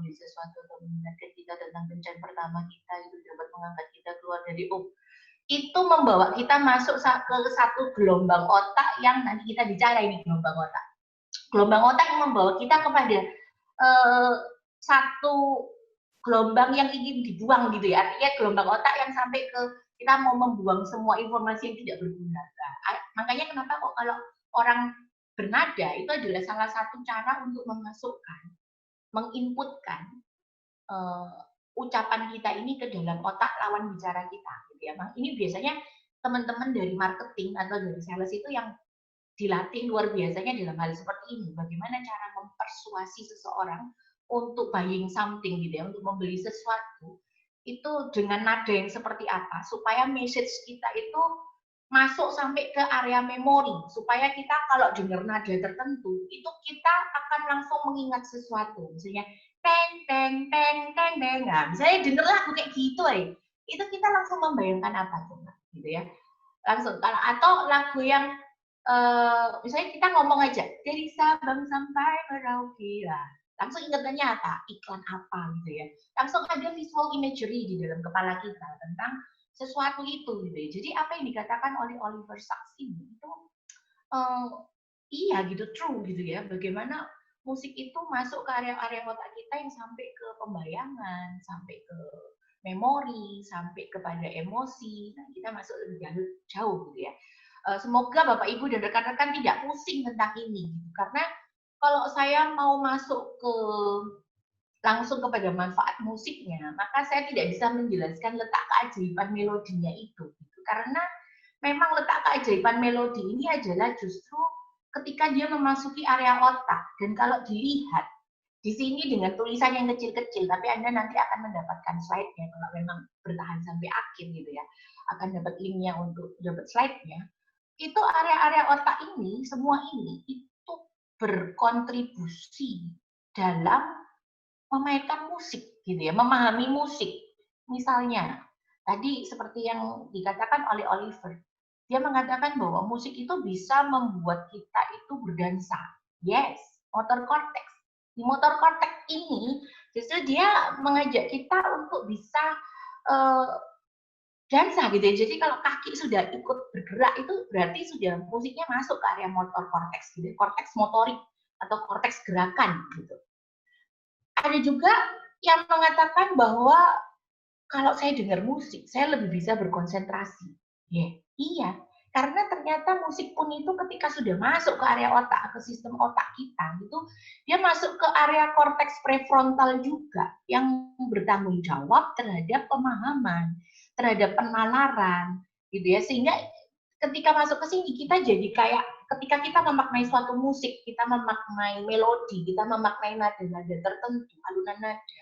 membeli sesuatu atau mengingatkan kita tentang kencan pertama kita, itu dapat mengangkat kita keluar dari itu membawa kita masuk ke satu gelombang otak yang nanti kita bicara ini gelombang otak. Gelombang otak yang membawa kita kepada satu gelombang yang ingin dibuang gitu ya. Artinya gelombang otak yang sampai ke kita mau membuang semua informasi yang tidak berguna. Nah, makanya kenapa kok kalau orang bernada itu adalah salah satu cara untuk memasukkan, menginputkan ucapan kita ini ke dalam otak lawan bicara kita. Gitu ya. Ini biasanya teman-teman dari marketing atau dari sales itu yang dilatih luar biasanya dalam hal seperti ini. Bagaimana cara mempersuasi seseorang untuk buying something gitu ya, untuk membeli sesuatu itu dengan nada yang seperti apa supaya message kita itu masuk sampai ke area memori supaya kita kalau dengar nada tertentu itu kita akan langsung mengingat sesuatu. Misalnya teng teng teng teng teng. Nah, misalnya denger lagu kayak gitu itu kita langsung membayangkan apa coba gitu ya. Langsung kalau atau lagu yang misalnya kita ngomong aja dari Sabang sampai Merauke lah, langsung ingatannya apa? Iklan apa gitu ya. Langsung ada visual imagery di dalam kepala kita tentang sesuatu itu gitu ya. Jadi apa yang dikatakan oleh Oliver Sacks ini itu iya gitu true gitu ya. Bagaimana musik itu masuk ke area-area otak kita yang sampai ke pembayangan, sampai ke memori, sampai kepada emosi. Nah, kita masuk lebih jauh gitu ya. Semoga Bapak Ibu dan rekan-rekan tidak pusing tentang ini gitu. Karena kalau saya mau masuk ke langsung kepada manfaat musiknya, maka saya tidak bisa menjelaskan letak keajaiban melodinya itu. Gitu. Karena memang letak keajaiban melodi ini adalah justru ketika dia memasuki area otak. Dan kalau dilihat, di sini dengan tulisan yang kecil-kecil, tapi Anda nanti akan mendapatkan slide-nya kalau memang bertahan sampai akhir gitu ya. Akan dapat link-nya untuk dapat slide-nya. Itu area-area otak ini, semua ini, itu berkontribusi dalam memainkan musik gitu ya, memahami musik. Misalnya, tadi seperti yang dikatakan oleh Oliver, dia mengatakan bahwa musik itu bisa membuat kita itu berdansa. Yes, motor cortex. Di motor cortex ini justru dia mengajak kita untuk bisa dansa gitu ya. Jadi kalau kaki sudah ikut bergerak itu berarti sudah musiknya masuk ke area motor cortex gitu, korteks motorik atau korteks gerakan gitu. Ada juga yang mengatakan bahwa kalau saya dengar musik, saya lebih bisa berkonsentrasi. Iya, karena ternyata musik pun itu ketika sudah masuk ke area otak, ke sistem otak kita, gitu, dia masuk ke area korteks prefrontal juga yang bertanggung jawab terhadap pemahaman, terhadap penalaran, gitu ya. Sehingga ketika masuk ke sini kita jadi kayak ketika kita memaknai suatu musik, kita memaknai melodi, kita memaknai nada-nada tertentu, alunan nada,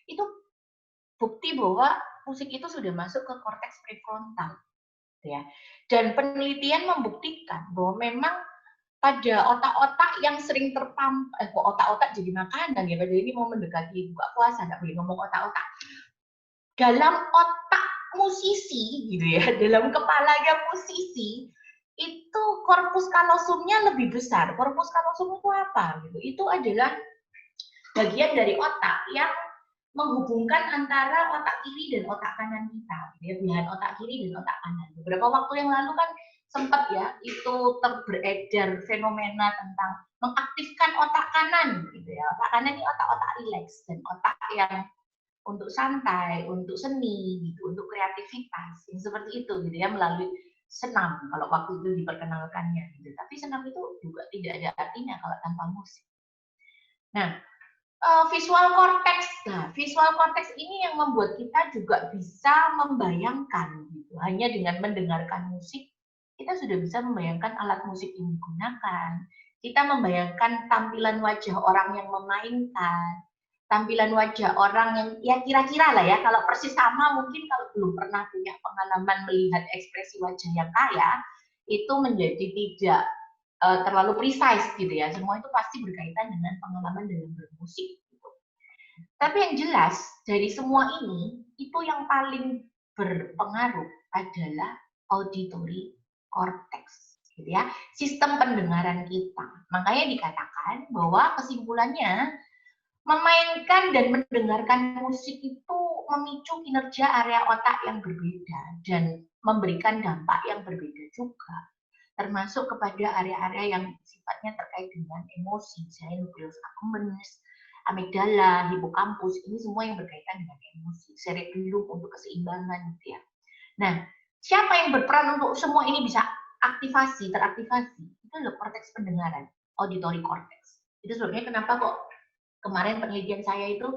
itu bukti bahwa musik itu sudah masuk ke korteks prefrontal, ya. Dan penelitian membuktikan bahwa memang pada otak-otak yang sering otak-otak jadi makanan ya, pada ini mau mendekati buka puasa, nggak boleh ngomong otak-otak. Dalam otak musisi, gitu ya, dalam kepalanya musisi, itu korpus kalosumnya lebih besar. Korpus kalosum itu apa? Gitu. Itu adalah bagian dari otak yang menghubungkan antara otak kiri dan otak kanan kita, ya, belahan otak kiri dan otak kanan. Beberapa waktu yang lalu kan sempat ya itu beredar fenomena tentang mengaktifkan otak kanan, gitu ya. Otak kanan ini otak-otak rileks dan otak yang untuk santai, untuk seni, gitu, untuk kreativitas, yang seperti itu, gitu ya, melalui senam kalau waktu itu diperkenalkannya. Gitu. Tapi senam itu juga tidak ada artinya kalau tanpa musik. Nah, visual cortex. Nah, visual cortex ini yang membuat kita juga bisa membayangkan, gitu. Hanya dengan mendengarkan musik, kita sudah bisa membayangkan alat musik yang digunakan. Kita membayangkan tampilan wajah orang yang memainkan, tampilan wajah orang yang ya kira-kira lah ya, kalau persis sama mungkin kalau belum pernah punya pengalaman melihat ekspresi wajah yang kaya, itu menjadi tidak terlalu precise gitu ya. Semua itu pasti berkaitan dengan pengalaman dalam bermusik. Gitu. Tapi yang jelas dari semua ini, itu yang paling berpengaruh adalah auditory cortex, gitu ya, sistem pendengaran kita. Makanya dikatakan bahwa kesimpulannya Memainkan dan mendengarkan musik itu memicu kinerja area otak yang berbeda dan memberikan dampak yang berbeda juga, termasuk kepada area-area yang sifatnya terkait dengan emosi, misalnya nucleus accumbens, amigdala, hipokampus, ini semua yang berkaitan dengan emosi, cerebellum untuk keseimbangan gitu ya. Nah, siapa yang berperan untuk semua ini bisa teraktivasi? Itu adalah korteks pendengaran, auditory cortex. Itu sebabnya kenapa kok kemarin penelitian saya itu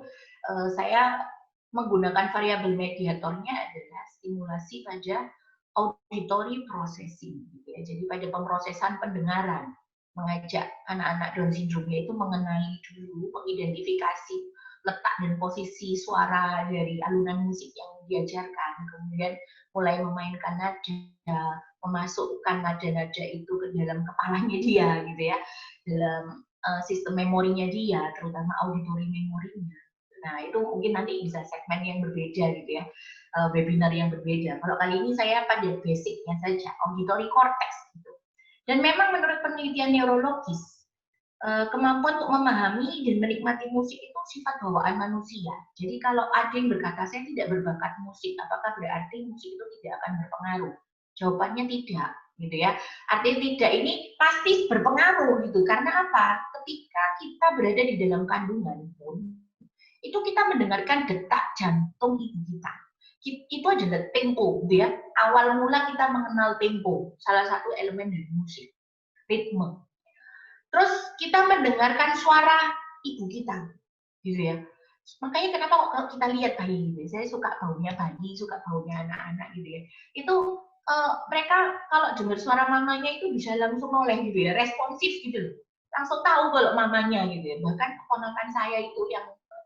saya menggunakan variabel mediatornya adalah stimulasi pada auditory processing, gitu ya. Jadi pada pemrosesan pendengaran, mengajak anak-anak Down syndrome itu mengenali dulu, mengidentifikasi letak dan posisi suara dari alunan musik yang diajarkan, kemudian mulai memainkan nada, memasukkan nada-nada itu ke dalam kepalanya dia, gitu ya, dalam sistem memorinya dia, terutama auditory memorinya. Nah, itu mungkin nanti bisa segmen yang berbeda gitu ya, webinar yang berbeda. Kalau kali ini saya pada basicnya saja, auditory cortex gitu. Dan memang menurut penelitian neurologis, kemampuan untuk memahami dan menikmati musik itu sifat bawaan manusia. Jadi kalau ada yang berkata saya tidak berbakat musik, apakah berarti musik itu tidak akan berpengaruh? Jawabannya tidak, gitu ya. Artinya tidak ini pasti berpengaruh gitu. Karena apa? Ketika kita berada di dalam kandungan pun, itu kita mendengarkan detak jantung ibu kita. Itu adalah tempo, gitu ya. Awal mula kita mengenal tempo, salah satu elemen dari musik, ritme. Terus kita mendengarkan suara ibu kita, gitu ya. Makanya kenapa kalau kita lihat bayi, gitu ya, saya suka baunya bayi, suka baunya anak-anak gitu ya. Itu mereka kalau dengar suara mamanya itu bisa langsung noleh gitu ya, responsif gitu loh. Langsung tahu kalau mamanya gitu ya. Bahkan keponakan saya itu yang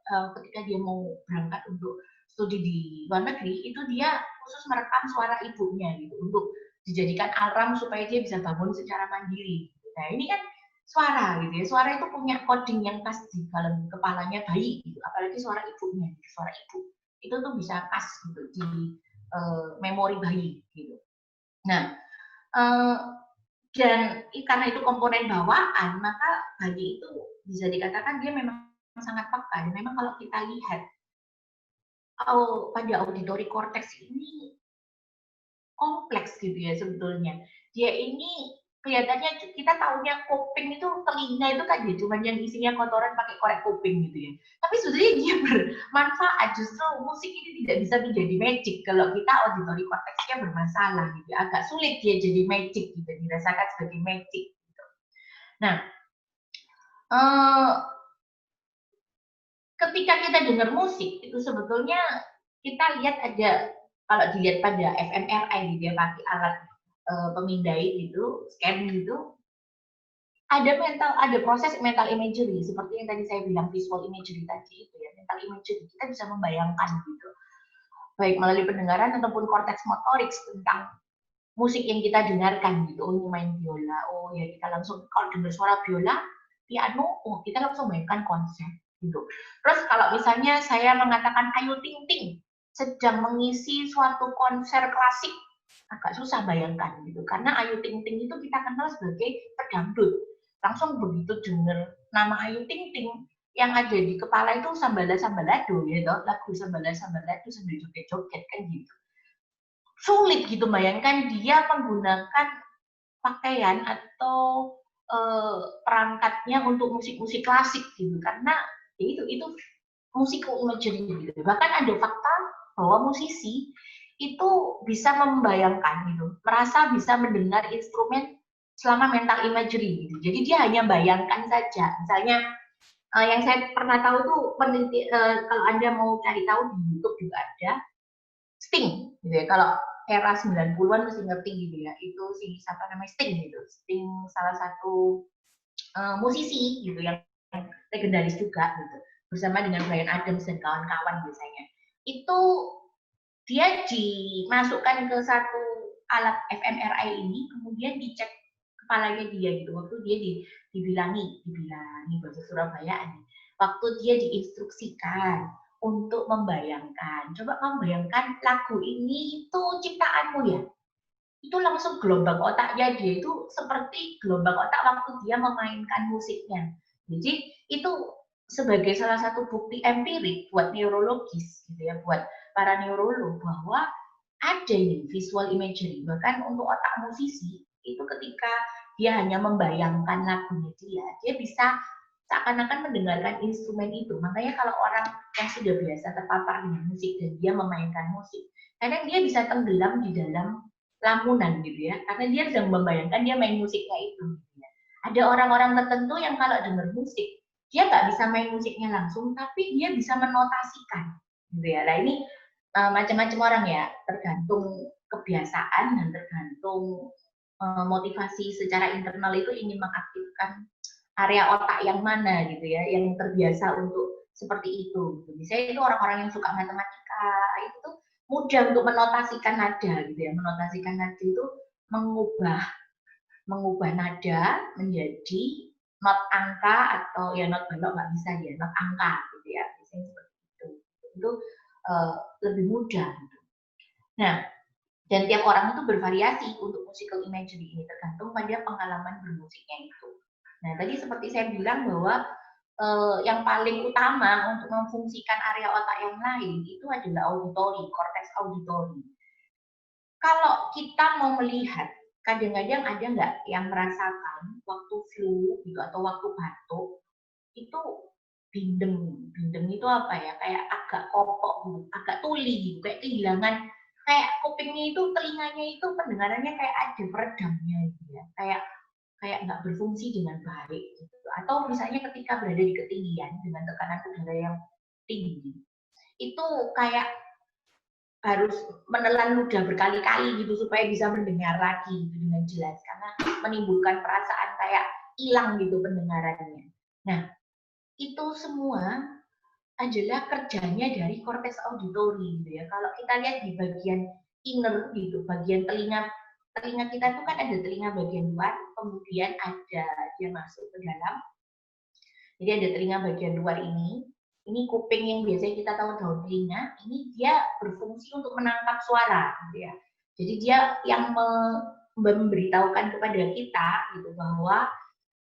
ketika dia mau berangkat untuk studi di luar negeri, itu dia khusus merekam suara ibunya gitu untuk dijadikan alarm supaya dia bisa bangun secara mandiri. Nah ini kan suara gitu ya, suara itu punya coding yang khas di dalam kepalanya bayi gitu, apalagi suara ibunya, gitu. Suara ibu itu tuh bisa khas gitu di memori bayi gitu. Nah, dan karena itu komponen bawaan, maka bayi itu bisa dikatakan dia memang sangat peka. Memang kalau kita lihat pada auditory cortex ini kompleks gitu ya sebetulnya. Dia ini kelihatannya kita tahunya kuping itu telinga itu kan ya cuma yang isinya kotoran pakai korek kuping gitu ya. Tapi sebenarnya dia bermanfaat, justru musik ini tidak bisa menjadi magic kalau kita auditory cortexnya bermasalah gitu. Agak sulit dia jadi magic gitu, dirasakan sebagai magic gitu. Nah, ketika kita dengar musik itu sebetulnya kita lihat ada, kalau dilihat pada fMRI gitu ya, pakai alat pemindai gitu, scan gitu, ada proses mental imagery seperti yang tadi saya bilang visual imagery tadi itu ya, mental imagery kita bisa membayangkan gitu, baik melalui pendengaran ataupun korteks motorik tentang musik yang kita dengarkan gitu. Oh ini main biola, oh ya kita langsung kalau dengar suara biola, piano, oh kita langsung mainkan konser gitu. Terus kalau misalnya saya mengatakan Ayu Ting Ting sedang mengisi suatu konser klasik, agak susah bayangkan gitu. Karena Ayu Ting Ting itu kita kenal sebagai pedangdut. Langsung begitu dengar nama Ayu Ting Ting, yang ada di kepala itu sambala-sambalado ya, lagu sambala-sambalado sambil joget-joget kan gitu. Sulit gitu bayangkan dia menggunakan pakaian atau perangkatnya untuk musik-musik klasik gitu, karena ya itu musical imagery gitu. Bahkan ada fakta bahwa musisi itu bisa membayangkan gitu, merasa bisa mendengar instrumen selama mental imagery gitu. Jadi dia hanya bayangkan saja. Misalnya yang saya pernah tahu tuh peneliti, kalau Anda mau cari tahu di YouTube juga ada Sting gitu ya. Kalau era 90-an mesti ngerti gitu ya. Itu si siapa namanya Sting gitu. Sting salah satu musisi gitu yang legendaris juga gitu. Bersama dengan Bryan Adams dan kawan-kawan biasanya. Itu dia dimasukkan ke satu alat fMRI ini, kemudian dicek kepalanya dia gitu. Waktu dia dibilangi bahasa Surabaya ini. Waktu dia diinstruksikan untuk membayangkan. Coba kamu bayangkan lagu ini itu ciptaanmu ya. Itu langsung gelombang otaknya dia itu seperti gelombang otak waktu dia memainkan musiknya. Jadi itu sebagai salah satu bukti empirik buat neurologis gitu ya, buat para neurolog bahwa ada ini visual imagery. Bahkan untuk otak musisi itu ketika dia hanya membayangkan lagunya dia bisa seakan-akan mendengarkan instrumen itu. Makanya kalau orang yang sudah biasa terpapar dengan musik dan dia memainkan musik, kadang dia bisa tenggelam di dalam lamunan gitu ya, karena dia sedang membayangkan dia main musiknya itu. Gitu ya. Ada orang-orang tertentu yang kalau dengar musik, dia nggak bisa main musiknya langsung, tapi dia bisa menotasikan. Gitu ya. Nah ini macam-macam orang ya, tergantung kebiasaan dan tergantung motivasi secara internal itu ingin mengaktifkan area otak yang mana gitu ya, yang terbiasa untuk seperti itu. Gitu. Misalnya itu orang-orang yang suka matematika itu mudah untuk menotasikan nada gitu ya. Menotasikan nada itu mengubah nada menjadi not angka atau ya not balok nggak bisa ya, not angka gitu ya. Biasanya seperti itu. Itu lebih mudah. Gitu. Nah, dan tiap orang itu bervariasi untuk musical imagery ini tergantung pada pengalaman bermusiknya itu. Nah, tadi seperti saya bilang bahwa yang paling utama untuk memfungsikan area otak yang lain itu adalah auditori, korteks auditori. Kalau kita mau melihat, kadang-kadang ada nggak yang merasakan waktu flu gitu atau waktu batuk itu bindeng. Bindeng itu apa ya? Kayak agak kopok gitu, agak tuli gitu, kayak kehilangan, kayak kupingnya itu, telinganya itu pendengarannya kayak ada peredamnya gitu ya. Kayak nggak berfungsi dengan baik gitu. Atau misalnya ketika berada di ketinggian dengan tekanan udara yang tinggi, itu kayak harus menelan ludah berkali-kali gitu supaya bisa mendengar lagi gitu dengan jelas karena menimbulkan perasaan kayak hilang gitu pendengarannya. Nah, itu semua adalah kerjanya dari korteks auditori gitu ya. Kalau kita lihat di bagian inner gitu, bagian telinga kita itu kan ada telinga bagian luar, kemudian ada dia masuk ke dalam. Jadi ada telinga bagian luar ini kuping yang biasanya kita tahu daun telinga, ini dia berfungsi untuk menangkap suara gitu ya. Jadi dia yang memberitahukan kepada kita gitu bahwa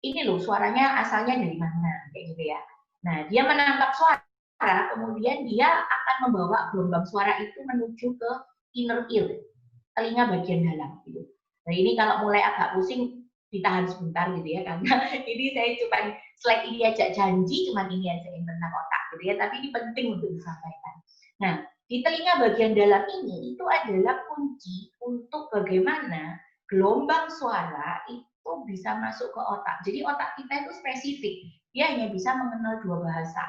ini loh suaranya asalnya dari mana kayak gitu ya. Nah, dia menangkap suara, kemudian dia akan membawa gelombang suara itu menuju ke inner ear, telinga bagian dalam gitu. Nah, ini kalau mulai agak pusing ditahan sebentar gitu ya karena ini saya cuma slide ini aja janji cuma ini aja yang tentang otak gitu ya, tapi ini penting untuk disampaikan. Nah, di telinga bagian dalam ini itu adalah kunci untuk bagaimana gelombang suara itu bisa masuk ke otak. Jadi otak kita itu spesifik, dia hanya bisa mengenal dua bahasa,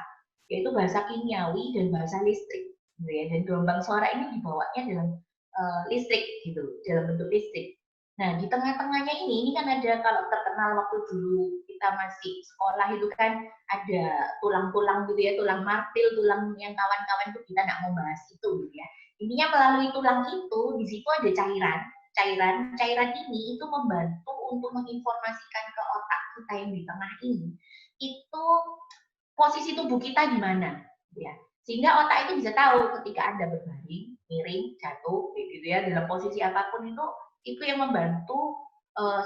yaitu bahasa kimiawi dan bahasa listrik. Gitu ya. Dan gelombang suara ini dibawanya dalam listrik gitu, dalam bentuk listrik. Nah, di tengah-tengahnya ini kan ada, kalau terkenal waktu dulu kita masih sekolah itu kan ada tulang-tulang gitu ya, tulang martil, tulang yang kawan-kawan itu kita nggak mau bahas itu gitu ya. Intinya melalui tulang itu, di situ ada cairan ini itu membantu untuk menginformasikan ke otak kita yang di tengah ini, itu posisi tubuh kita di mana, ya. Sehingga otak itu bisa tahu ketika Anda berbaring, miring, jatuh, gitu ya, dalam posisi apapun itu yang membantu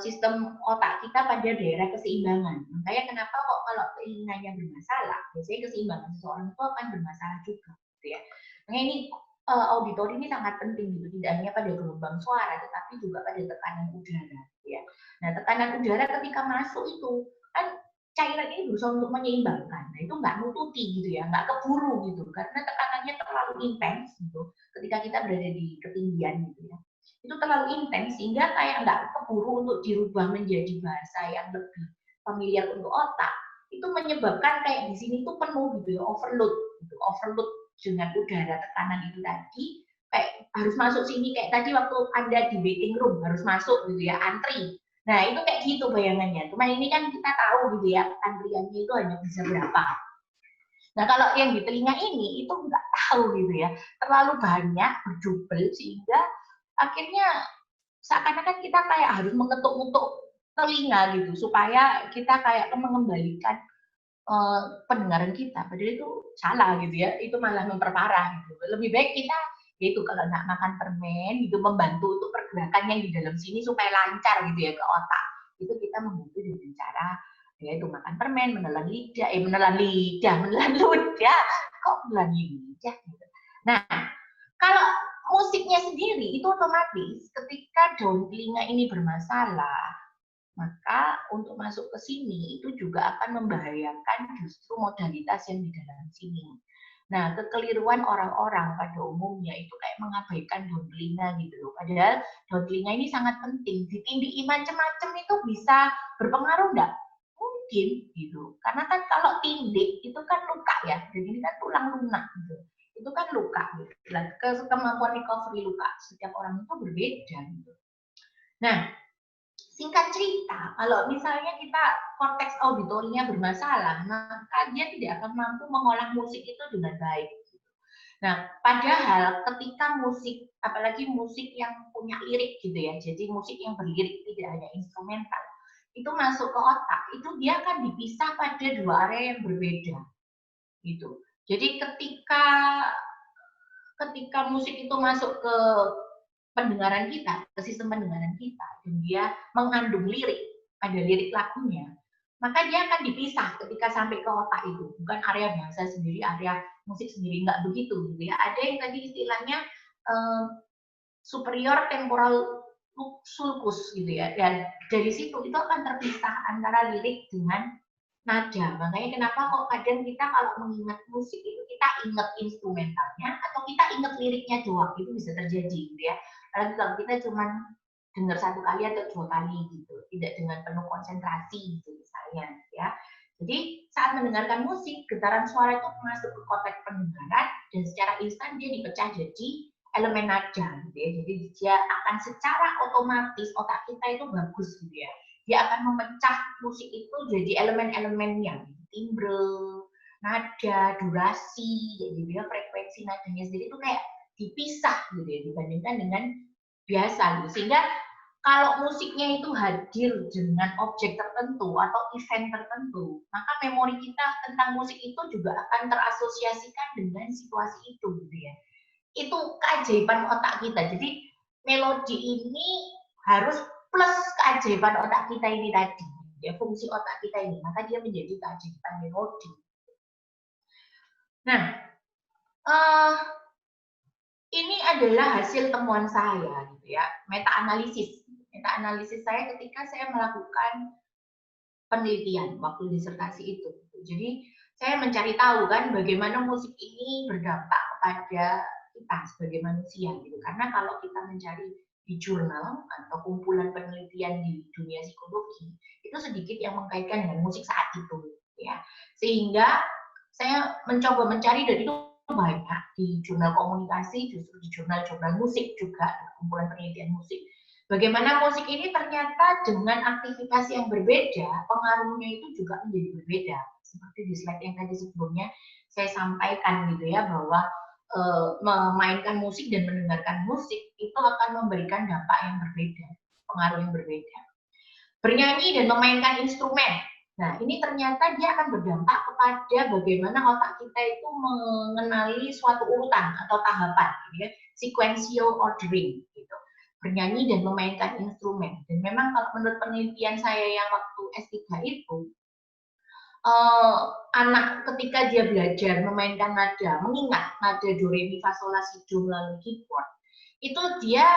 sistem otak kita pada daerah keseimbangan. Makanya kenapa kok kalau telinganya bermasalah, biasanya keseimbangan seseorang itu akan bermasalah juga, gitu ya. Makanya ini auditori ini sangat penting gitu, tidak hanya pada gelombang suara, tetapi juga pada tekanan udara, gitu ya. Nah, tekanan udara ketika masuk itu kan cairan ini berusaha untuk menyeimbangkan. Nah, itu nggak nututi gitu ya, nggak keburu gitu, karena tekanannya terlalu intens gitu. Ketika kita berada di ketinggian gitu ya, itu terlalu intens sehingga kayak nggak keburu untuk dirubah menjadi bahasa yang lebih familiar untuk otak. Itu menyebabkan kayak di sini tuh penuh gitu ya, overload dengan udara tekanan itu tadi. Kayak harus masuk sini kayak tadi waktu Anda di waiting room harus masuk gitu ya, antri. Nah, itu kayak gitu bayangannya. Cuma ini kan kita tahu gitu ya, antriannya itu hanya bisa berapa. Nah, kalau yang di telinga ini itu nggak tahu gitu ya. Terlalu banyak berjubel sehingga akhirnya seakan-akan kita kayak harus mengetuk-ngetuk telinga gitu supaya kita kayak mengembalikan pendengaran kita. Padahal itu salah gitu ya. Itu malah memperparah gitu. Lebih baik kita yaitu kalau nak makan permen itu membantu untuk pergerakan yang di dalam sini supaya lancar gitu ya ke otak. Itu kita membantu dengan cara yaitu makan permen, menelan lidah, menelan ludah, kok menelan lidah gitu. Nah, kalau musiknya sendiri itu otomatis ketika daun telinga ini bermasalah, maka untuk masuk ke sini itu juga akan membahayakan justru modalitas yang di dalam sini. Nah, kekeliruan orang-orang pada umumnya itu kayak mengabaikan daun telinga gitu loh. Padahal daun telinga ini sangat penting. Ditindih macam-macam itu bisa berpengaruh enggak? Mungkin gitu. Karena kan kalau tindik itu kan luka ya. Jadi ini kan tulang lunak gitu. Itu kan luka gitu. Kemampuan recovery luka setiap orang itu berbeda gitu. Nah, singkat cerita, kalau misalnya kita korteks auditorinya bermasalah, maka dia tidak akan mampu mengolah musik itu dengan baik. Nah, padahal ketika musik, apalagi musik yang punya lirik gitu ya, jadi musik yang berlirik tidak hanya instrumental, itu masuk ke otak, itu dia akan dipisah pada dua area yang berbeda, gitu. Jadi ketika musik itu masuk ke pendengaran kita, ke sistem pendengaran kita, dan dia mengandung lirik, ada lirik lagunya, maka dia akan dipisah ketika sampai ke otak itu, bukan area bahasa sendiri, area musik sendiri, nggak begitu gitu ya. Ada yang tadi istilahnya superior temporal sulcus gitu ya, dan dari situ itu akan terpisah antara lirik dengan nada. Makanya kenapa kok kadang kita kalau mengingat musik itu kita ingat instrumentalnya atau kita ingat liriknya doang, itu bisa terjadi gitu ya. Karena kalau kita cuma dengar satu kali atau dua kali gitu, tidak dengan penuh konsentrasi gitu misalnya ya. Jadi saat mendengarkan musik, getaran suara itu masuk ke kotak pendengaran dan secara instan dia dipecah jadi elemen nada gitu ya. Jadi dia akan secara otomatis otak kita itu bagus gitu ya. Dia akan memecah musik itu jadi elemen-elemennya, timbre, nada, durasi, jadi dia frekuensi nadanya sendiri itu kayak dipisah gitu ya dibandingkan dengan biasa gitu. Sehingga kalau musiknya itu hadir dengan objek tertentu atau event tertentu, maka memori kita tentang musik itu juga akan terasosiasikan dengan situasi itu gitu ya. Itu keajaiban otak kita. Jadi melodi ini harus plus keajaiban otak kita ini tadi. Ya, fungsi otak kita ini, maka dia menjadi keajaiban melodi. Nah, ini adalah hasil temuan saya gitu ya, meta-analisis. Meta-analisis saya ketika saya melakukan penelitian waktu disertasi itu. Jadi saya mencari tahu kan bagaimana musik ini berdampak kepada kita sebagai manusia gitu. Karena kalau kita mencari di jurnal atau kumpulan penelitian di dunia psikologi itu sedikit yang mengkaitkan dengan musik saat itu ya. Sehingga saya mencoba mencari dan itu banyak di jurnal komunikasi, justru di jurnal-jurnal musik juga, kumpulan penelitian musik. Bagaimana musik ini ternyata dengan aktivitas yang berbeda, pengaruhnya itu juga menjadi berbeda. Seperti di slide yang tadi sebelumnya saya sampaikan gitu ya, bahwa memainkan musik dan mendengarkan musik itu akan memberikan dampak yang berbeda, pengaruh yang berbeda. Bernyanyi dan memainkan instrumen. Nah, ini ternyata dia akan berdampak kepada bagaimana otak kita itu mengenali suatu urutan atau tahapan, gitu ya, sequential ordering, gitu. Bernyanyi dan memainkan instrumen. Dan memang kalau menurut penelitian saya yang waktu S3 itu, anak ketika dia belajar memainkan nada, mengingat nada do re mi fa sol la si do melalui keyboard, itu dia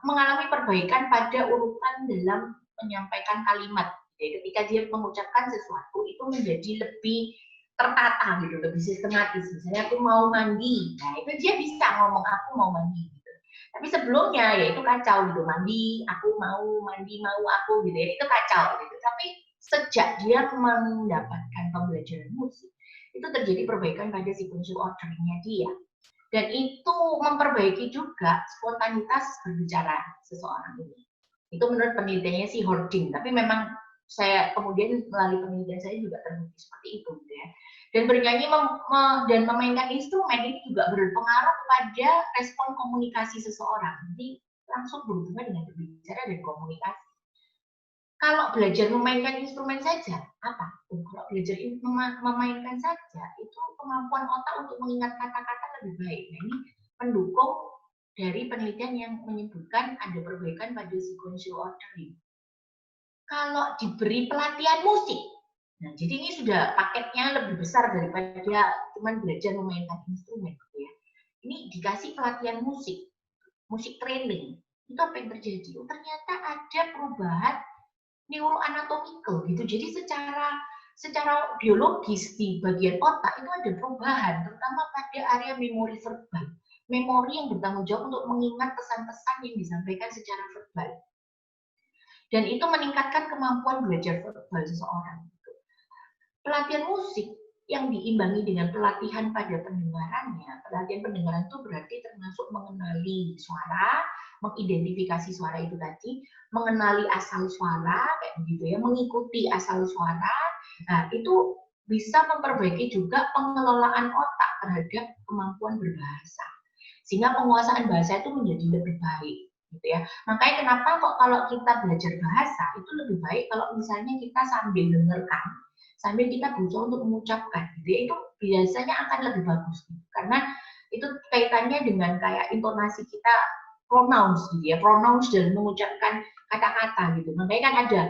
mengalami perbaikan pada urutan dalam menyampaikan kalimat. Jadi ketika dia mengucapkan sesuatu itu menjadi lebih tertata gitu, lebih sistematis. Misalnya aku mau mandi, nah itu dia bisa ngomong aku mau mandi gitu. Tapi sebelumnya ya itu kacau gitu, mandi, aku mau mandi, mau aku gitu ya, itu kacau gitu. Tapi sejak dia mendapatkan pembelajaran musik, itu terjadi perbaikan pada sequential ordering-nya dia. Dan itu memperbaiki juga spontanitas berbicara seseorang ini. Itu menurut penelitiannya si Hording, tapi memang saya kemudian melalui penelitian saya juga terbukti seperti itu gitu ya. Dan bernyanyi dan memainkan instrumen ini juga berpengaruh pada respon komunikasi seseorang. Jadi langsung berhubungan dengan berbicara dan komunikasi. Kalau belajar memainkan instrumen saja, apa? Kalau belajar memainkan saja, itu kemampuan otak untuk mengingat kata-kata lebih baik. Nah, ini pendukung dari penelitian yang menyebutkan ada perbaikan pada sequential ordering. Kalau diberi pelatihan musik, Nah, jadi ini sudah paketnya lebih besar daripada cuma belajar memainkan instrumen, gitu ya. Ini dikasih pelatihan musik, musik training. Itu apa yang terjadi? Oh, ternyata ada perubahan neuroanatomical gitu. Jadi secara biologis di bagian otak itu ada perubahan, terutama pada area memori verbal. Memori yang bertanggung jawab untuk mengingat pesan-pesan yang disampaikan secara verbal. Dan itu meningkatkan kemampuan belajar verbal seseorang. Pelatihan musik yang diimbangi dengan pelatihan pada pendengarannya. Pelatihan pendengaran itu berarti termasuk mengenali suara, mengidentifikasi suara itu tadi, mengenali asal suara, kayak begitu ya, mengikuti asal suara. Nah, itu bisa memperbaiki juga pengelolaan otak terhadap kemampuan berbahasa. Sehingga penguasaan bahasa itu menjadi lebih baik, gitu ya. Makanya kenapa kok kalau kita belajar bahasa itu lebih baik kalau misalnya kita sambil dengarkan, sambil kita berusaha untuk mengucapkan, gitu ya, itu biasanya akan lebih bagus, gitu. Karena itu kaitannya dengan kayak intonasi kita, pronouns, gitu ya, pronouns dalam mengucapkan kata-kata, gitu. Makanya kan ada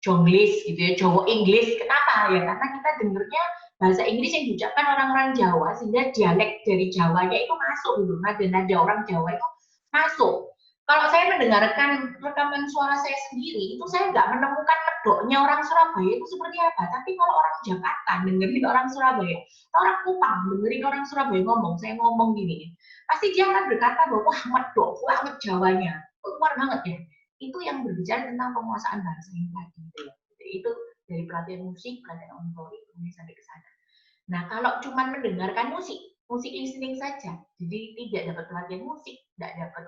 Jonglish, gitu ya, Jawa Inggris. Kenapa ya? Karena kita dengernya bahasa Inggris yang diucapkan orang-orang Jawa, sehingga dialek dari Jawanya itu masuk, gitu. Nada-nada orang Jawa itu masuk. Kalau saya mendengarkan rekaman suara saya sendiri, itu saya nggak menemukan medoknya orang Surabaya itu seperti apa. Tapi kalau orang Jakarta dengerin orang Surabaya, orang Kupang dengerin orang Surabaya ngomong, saya ngomong gini, pasti dia akan berkata bahwa wah medok banget Jawanya, keluar banget ya. Itu yang berbicara tentang penguasaan bahasa yang tadi. Gitu ya. Jadi itu dari pelatihan musik, pelatihan auditory, kemudian sampai ke sana. Nah, kalau cuma mendengarkan musik, musik listening saja, jadi tidak dapat pelatihan musik, tidak dapat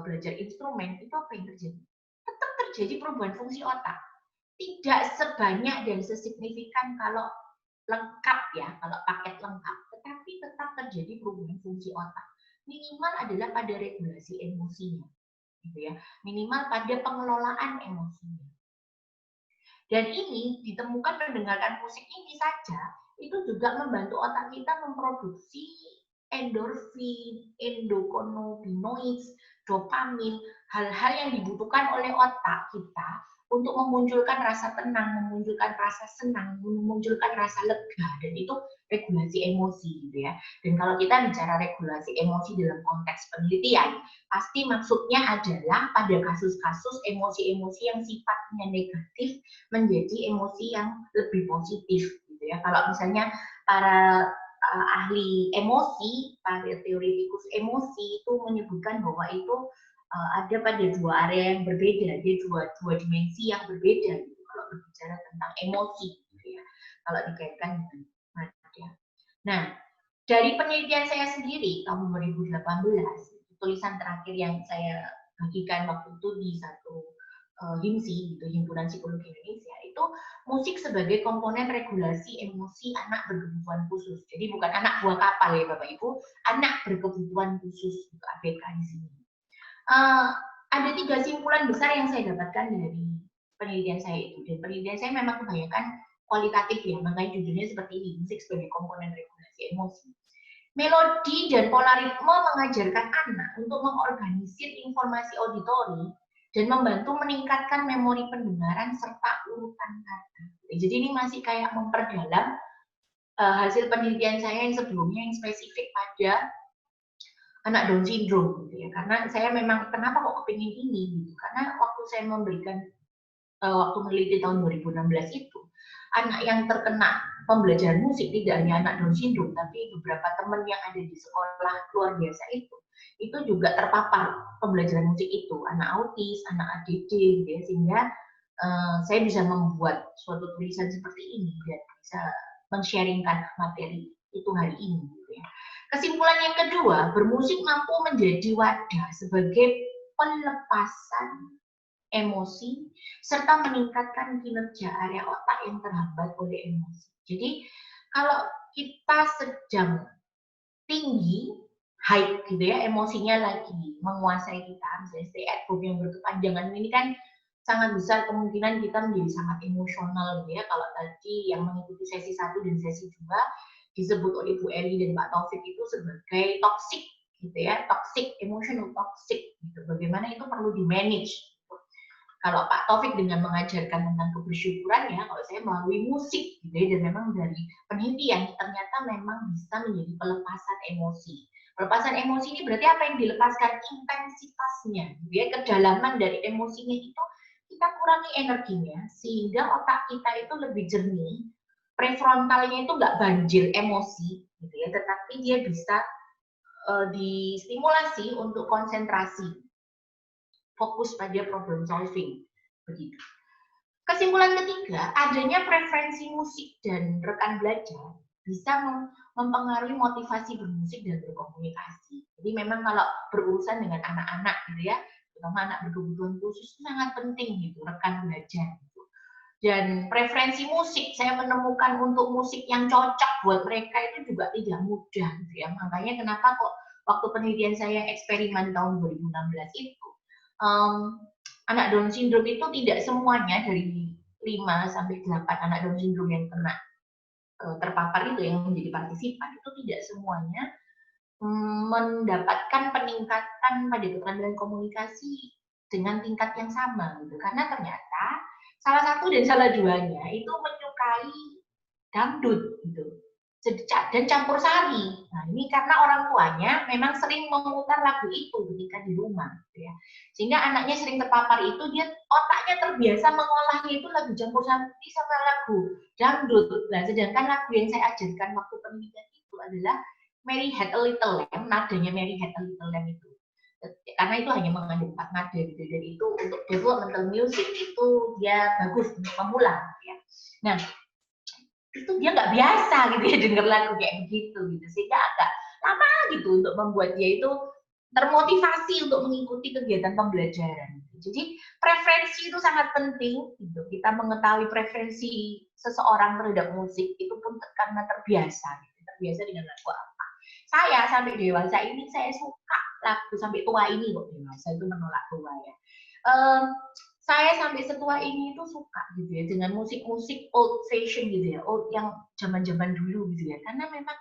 belajar instrumen, itu apa yang terjadi? Tetap terjadi perubahan fungsi otak. Tidak sebanyak dan sesignifikan kalau lengkap ya, kalau paket lengkap, tetapi tetap terjadi perubahan fungsi otak. Minimal adalah pada regulasi emosinya, gitu ya. Minimal pada pengelolaan emosinya. Dan ini ditemukan mendengarkan musik ini saja, itu juga membantu otak kita memproduksi endorfin, endokannabinoids, dopamin, hal-hal yang dibutuhkan oleh otak kita untuk memunculkan rasa tenang, memunculkan rasa senang, memunculkan rasa lega, dan itu regulasi emosi, gitu ya. Dan kalau kita bicara regulasi emosi dalam konteks penelitian, pasti maksudnya adalah pada kasus-kasus emosi-emosi yang sifatnya negatif menjadi emosi yang lebih positif, gitu ya. Kalau misalnya para ahli emosi, para teoretikus emosi itu menyebutkan bahwa itu ada pada dua area yang berbeda, dia dua dimensi yang berbeda, gitu, kalau berbicara tentang emosi, gitu ya. Kalau dikaitkan dengan mata. Nah, dari penelitian saya sendiri tahun 2018, tulisan terakhir yang saya bagikan waktu itu di satu HIMSI, gitu, Himpunan Psikologi Indonesia, itu musik sebagai komponen regulasi emosi anak berkebutuhan khusus. Jadi bukan anak buah kapal ya Bapak Ibu, anak berkebutuhan khusus, untuk ABK di sini. Ada 3 simpulan besar yang saya dapatkan dari penelitian saya itu. Dan penelitian saya memang kebanyakan kualitatif ya, makanya judulnya seperti ini, musik sebagai komponen regulasi emosi. Melodi dan pola ritme mengajarkan anak untuk mengorganisir informasi auditori dan membantu meningkatkan memori pendengaran serta urutan kata. Jadi ini masih kayak memperdalam hasil penelitian saya yang sebelumnya yang spesifik pada anak Down syndrome, gitu ya. Karena saya memang kenapa kok kepingin ini, gitu. Karena waktu saya memberikan waktu meneliti tahun 2016 itu, anak yang terkena pembelajaran musik tidak hanya anak Down syndrome, tapi beberapa teman yang ada di sekolah luar biasa itu juga terpapar pembelajaran musik itu, anak autis, anak ADD, gitu ya. Sehingga saya bisa membuat suatu tulisan seperti ini dan bisa men-sharingkan materi itu hari ini, gitu ya. Kesimpulan yang kedua, bermusik mampu menjadi wadah sebagai pelepasan emosi serta meningkatkan kinerja area otak yang terhambat oleh emosi. Jadi kalau kita sedang tinggi, high gitu ya, emosinya lagi menguasai kita, misalnya stay at home yang berkepanjangan ini kan sangat besar kemungkinan kita menjadi sangat emosional gitu ya. Kalau tadi yang mengikuti sesi 1 dan sesi 2 disebut oleh Bu Eli dan Pak Taufik itu sebagai toxic gitu ya, toxic, emotional toxic gitu. Bagaimana itu perlu di manage. Gitu. Kalau Pak Taufik dengan mengajarkan tentang kebersyukuran ya, kalau saya melalui musik gitu ya, dan memang dari penelitian ternyata memang bisa menjadi pelepasan emosi. Pelepasan emosi ini berarti apa yang dilepaskan? Intensitasnya, gitu ya, kedalaman dari emosinya itu kita kurangi energinya sehingga otak kita itu lebih jernih, prefrontalnya itu nggak banjir emosi, gitu ya, tetapi dia bisa distimulasi untuk konsentrasi, fokus pada problem solving, begitu. Kesimpulan ketiga, adanya preferensi musik dan rekan belajar bisa mempengaruhi motivasi bermusik dan berkomunikasi. Jadi memang kalau berurusan dengan anak-anak gitu ya, terutama anak berkebutuhan khusus itu sangat penting gitu rekan belajar. Gitu. Dan preferensi musik, saya menemukan untuk musik yang cocok buat mereka itu juga tidak mudah gitu ya. Makanya kenapa kok waktu penelitian saya eksperimen tahun 2016 itu, anak Down syndrome itu tidak semuanya dari 5 sampai 8 anak Down syndrome yang kena terpapar itu yang menjadi partisipan itu tidak semuanya mendapatkan peningkatan pada keterampilan komunikasi dengan tingkat yang sama gitu. Karena ternyata salah satu dan salah duanya itu menyukai dangdut gitu. Dan campur sari. Nah, ini karena orang tuanya memang sering memutar lagu itu ketika di rumah gitu ya. Sehingga anaknya sering terpapar itu, dia otaknya terbiasa mengolahnya itu lagu campur sari sama lagu dangdut. Nah, sedangkan lagu yang saya ajarkan waktu penelitian itu adalah Mary Had a Little Lamb, nadanya Mary Had a Little Lamb itu. Karena itu hanya mengandung 4 nada gitu, dan itu untuk developmental music itu dia bagus untuk pemula ya. Nah, itu dia nggak biasa gitu ya denger lagu kayak begitu gitu, sehingga agak lama gitu untuk membuat dia itu termotivasi untuk mengikuti kegiatan pembelajaran. Jadi preferensi itu sangat penting gitu. Kita mengetahui preferensi seseorang terhadap musik itu pun karena terbiasa gitu. Terbiasa dengan lagu apa. Saya sampai dewasa ini saya suka lagu, sampai tua ini kok dewasa itu menolak tua ya. Saya sampai setua ini itu suka gitu ya dengan musik-musik old fashion gitu ya, old yang zaman-zaman dulu gitu ya. Karena memang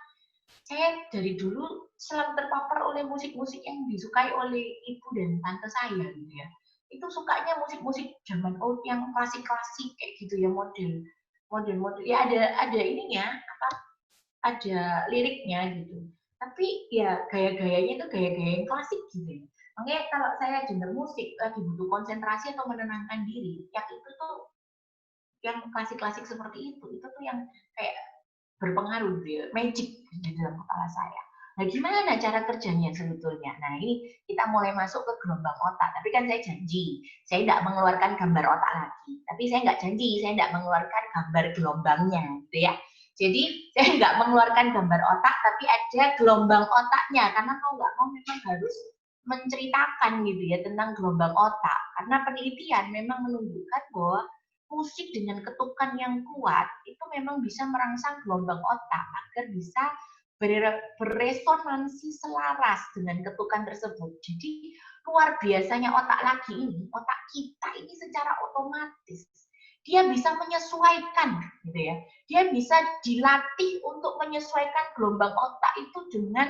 saya dari dulu selalu terpapar oleh musik-musik yang disukai oleh ibu dan tante saya gitu ya. Itu sukanya musik-musik zaman old yang klasik-klasik kayak gitu ya, model ya, ada ininya apa, ada liriknya gitu. Tapi ya gaya-gayanya itu gaya-gaya yang klasik gitu ya. Makanya kalau saya denger musik lagi butuh konsentrasi atau menenangkan diri, yang itu tuh yang klasik-klasik seperti itu tuh yang kayak berpengaruh gitu ya, magic di dalam kepala saya. Nah, gimana cara kerjanya sebetulnya? Nah, ini kita mulai masuk ke gelombang otak. Tapi kan saya janji, saya tidak mengeluarkan gambar otak lagi. Tapi saya nggak janji, saya tidak mengeluarkan gambar gelombangnya, gitu ya. Jadi, saya nggak mengeluarkan gambar otak, tapi ada gelombang otaknya. Karena mau nggak mau memang harus menceritakan gitu ya tentang gelombang otak. Karena penelitian memang menunjukkan bahwa musik dengan ketukan yang kuat itu memang bisa merangsang gelombang otak agar bisa beresonansi selaras dengan ketukan tersebut. Jadi luar biasanya otak lagi ini, otak kita ini secara otomatis dia bisa menyesuaikan gitu ya. Dia bisa dilatih untuk menyesuaikan gelombang otak itu dengan